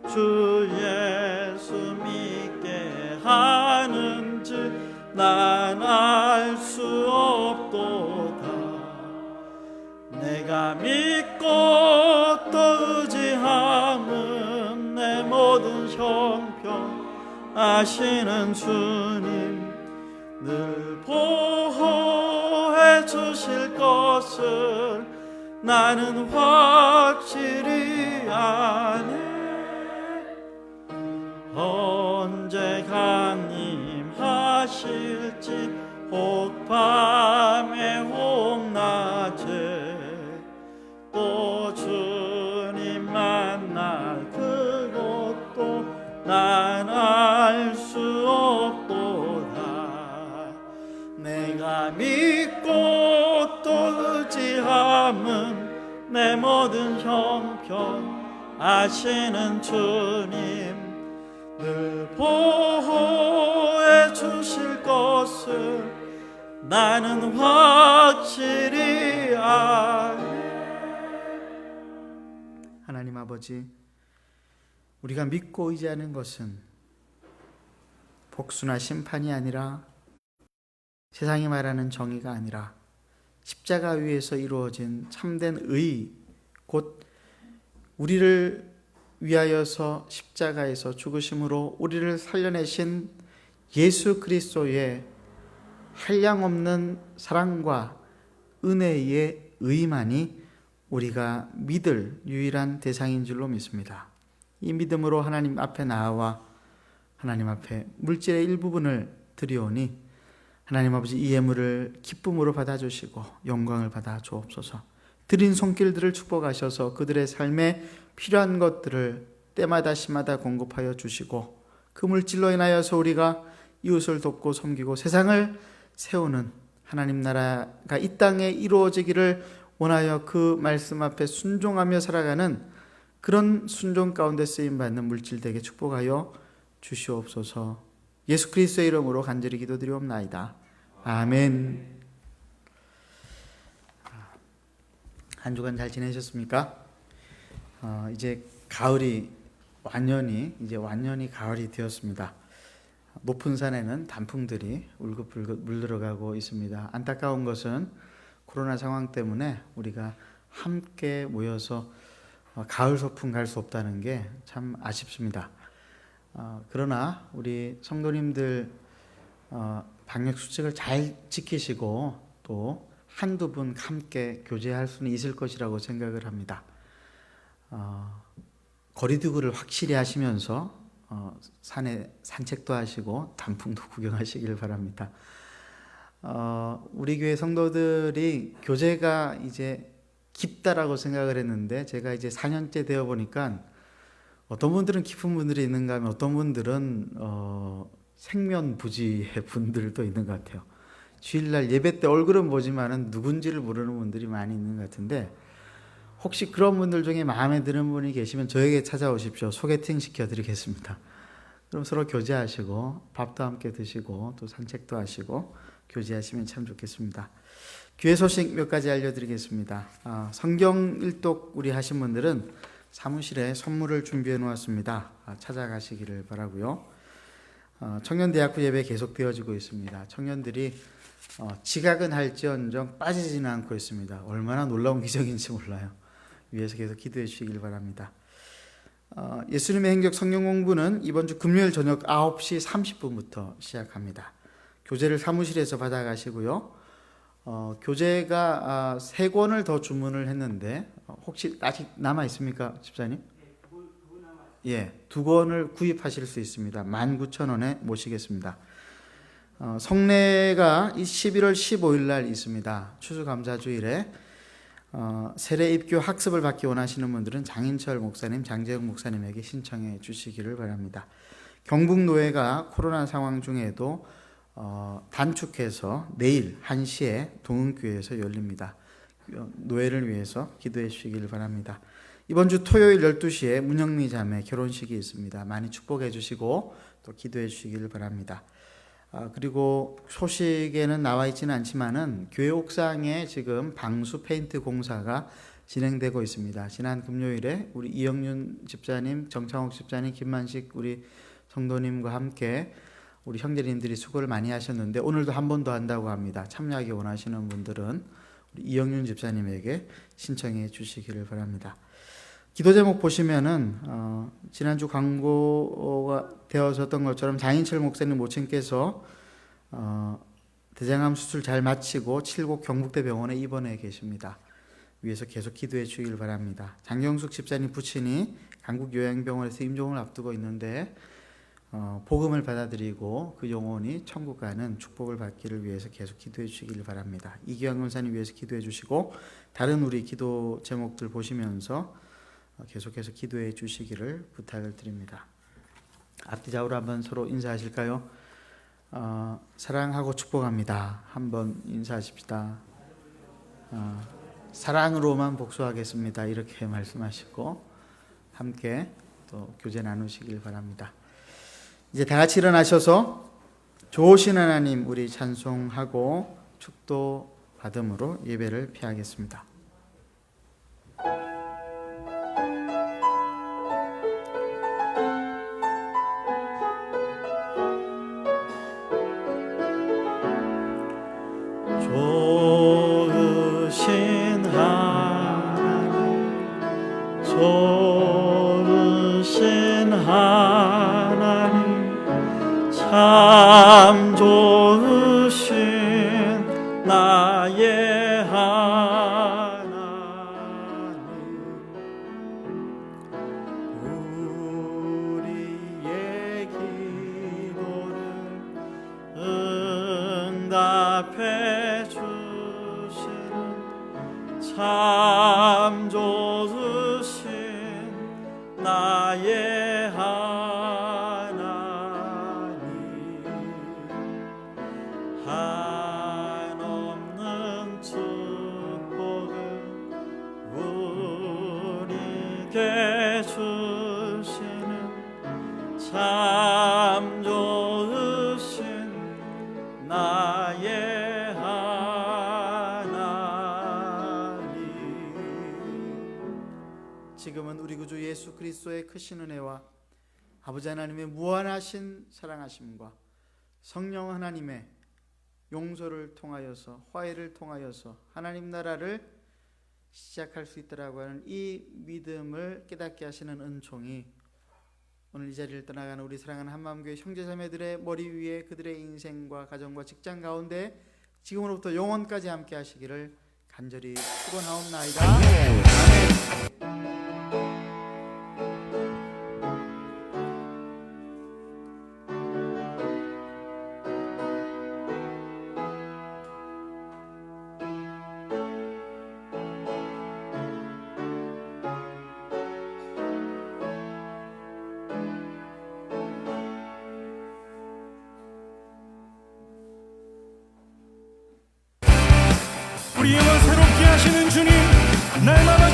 Speaker 2: 주 예수 믿게 하는지 난 알 수 없도다. 내가 믿고 또 의지함은 내 모든 형편 아시는 주님 늘 보호해 주실 것을 나는 확실히 아네. 언제 강림하실지 혹 밤에 혹 낮에 또 주님 만날 그것도 난 알 수 없도다. 내가 믿고 또 의지함은 내 모든 형편 아시는 주님 늘 보호해 주실 것을 나는 확실히 아네.
Speaker 1: 하나님 아버지, 우리가 믿고 의지하는 것은 복수나 심판이 아니라 세상이 말하는 정의가 아니라 십자가 위에서 이루어진 참된 의, 곧 우리를 위하여서 십자가에서 죽으심으로 우리를 살려내신 예수 그리스도의 한량없는 사랑과 은혜의 의만이 우리가 믿을 유일한 대상인 줄로 믿습니다. 이 믿음으로 하나님 앞에 나아와 하나님 앞에 물질의 일부분을 드리오니 하나님 아버지 이 예물을 기쁨으로 받아주시고 영광을 받아 주옵소서. 드린 손길들을 축복하셔서 그들의 삶에 필요한 것들을 때마다 시마다 공급하여 주시고 그 물질로 인하여서 우리가 이웃을 돕고 섬기고 세상을 세우는 하나님 나라가 이 땅에 이루어지기를 원하여 그 말씀 앞에 순종하며 살아가는 그런 순종 가운데 쓰임받는 물질되게 축복하여 주시옵소서. 예수 그리스도의 이름으로 간절히 기도드리옵나이다. 아멘. 한 주간 잘 지내셨습니까? 이제 가을이 완연히 가을이 되었습니다. 높은 산에는 단풍들이 울긋불긋 물들어가고 있습니다. 안타까운 것은 코로나 상황 때문에 우리가 함께 모여서 가을 소풍 갈 수 없다는 게 참 아쉽습니다. 그러나 우리 성도님들 방역 수칙을 잘 지키시고 또 한두 분 함께 교제할 수는 있을 것이라고 생각을 합니다. 거리두기를 확실히 하시면서 산에 산책도 하시고 단풍도 구경하시길 바랍니다. 우리 교회 성도들이 교제가 이제 깊다라고 생각을 했는데 제가 이제 4년째 되어 보니까 어떤 분들은 깊은 분들이 있는가 하면 어떤 분들은 생면부지의 분들도 있는 것 같아요. 주일날 예배 때 얼굴은 보지만은 누군지를 모르는 분들이 많이 있는 것 같은데 혹시 그런 분들 중에 마음에 드는 분이 계시면 저에게 찾아오십시오. 소개팅 시켜드리겠습니다. 그럼 서로 교제하시고 밥도 함께 드시고 또 산책도 하시고 교제하시면 참 좋겠습니다. 교회 소식 몇 가지 알려드리겠습니다. 성경 일독 우리 하신 분들은 사무실에 선물을 준비해 놓았습니다. 찾아가시기를 바라고요. 청년대학부 예배 계속되어지고 있습니다. 청년들이 지각은 할지언정 빠지지는 않고 있습니다. 얼마나 놀라운 기적인지 몰라요. 위에서 계속 기도해 주시길 바랍니다. 예수님의 행적 성경 공부는 이번 주 금요일 저녁 9시 30분부터 시작합니다. 교재를 사무실에서 받아가시고요. 교재가 3권을 더 주문을 했는데 혹시 아직 남아 있습니까, 집사님? 예, 2권을 구입하실 수 있습니다. 19,000원에 모시겠습니다. 성례가 11월 15일 날 있습니다. 추수감사주일에 세례 입교 학습을 받기 원하시는 분들은 장인철 목사님, 장재영 목사님에게 신청해 주시기를 바랍니다. 경북노회가 코로나 상황 중에도 단축해서 내일 1시에 동은교회에서 열립니다. 노회를 위해서 기도해 주시기를 바랍니다. 이번 주 토요일 12시에 문영미 자매 결혼식이 있습니다. 많이 축복해 주시고 또 기도해 주시기를 바랍니다. 그리고 소식에는 나와 있지는 않지만은 교회 옥상에 지금 방수 페인트 공사가 진행되고 있습니다. 지난 금요일에 우리 이영윤 집사님, 정창욱 집사님, 김만식 우리 성도님과 함께 우리 형제님들이 수고를 많이 하셨는데 오늘도 한 번 더 한다고 합니다. 참여하기 원하시는 분들은 우리 이영윤 집사님에게 신청해 주시기를 바랍니다. 기도 제목 보시면은 지난주 광고가 되어졌던 것처럼 장인철 목사님 모친께서 대장암 수술 잘 마치고 칠곡 경북대병원에 입원해 계십니다. 위에서 계속 기도해 주길 바랍니다. 장경숙 집사님 부친이 강북 요양병원에서 임종을 앞두고 있는데 복음을 받아들이고 그 영혼이 천국 가는 축복을 받기를 위해서 계속 기도해 주시길 바랍니다. 이기환 권사님 위해서 기도해 주시고 다른 우리 기도 제목들 보시면서 계속해서 기도해 주시기를 부탁을 드립니다. 앞뒤 좌우로 한번 서로 인사하실까요? 사랑하고 축복합니다. 한번 인사하십시다. 사랑으로만 복수하겠습니다. 이렇게 말씀하시고 함께 또 교제 나누시길 바랍니다. 이제 다 같이 일어나셔서 좋으신 하나님 우리 찬송하고 축도 받음으로 예배를 피하겠습니다.
Speaker 2: 좋으신 하나님, 좋으신 하나님, 참 좋으신 나의 하나님, 우리의 기도를 응답해 참 좋으신 나의 하나님, 한없는 축복을 우리에게 주시는 참 좋으신 나의
Speaker 1: 지금은 우리 구주 예수 그리스도의 크신 은혜와 아버지 하나님의 무한하신 사랑하심과 성령 하나님의 용서를 통하여서 화해를 통하여서 하나님 나라를 시작할 수 있다라고 하는 이 믿음을 깨닫게 하시는 은총이 오늘 이 자리를 떠나가는 우리 사랑하는 한마음교회 형제자매들의 머리 위에 그들의 인생과 가정과 직장 가운데 지금으로부터 영원까지 함께 하시기를 간절히 축원하옵나이다. 아멘.
Speaker 2: 우리의 영혼 새롭게 하시는 주님, 날마다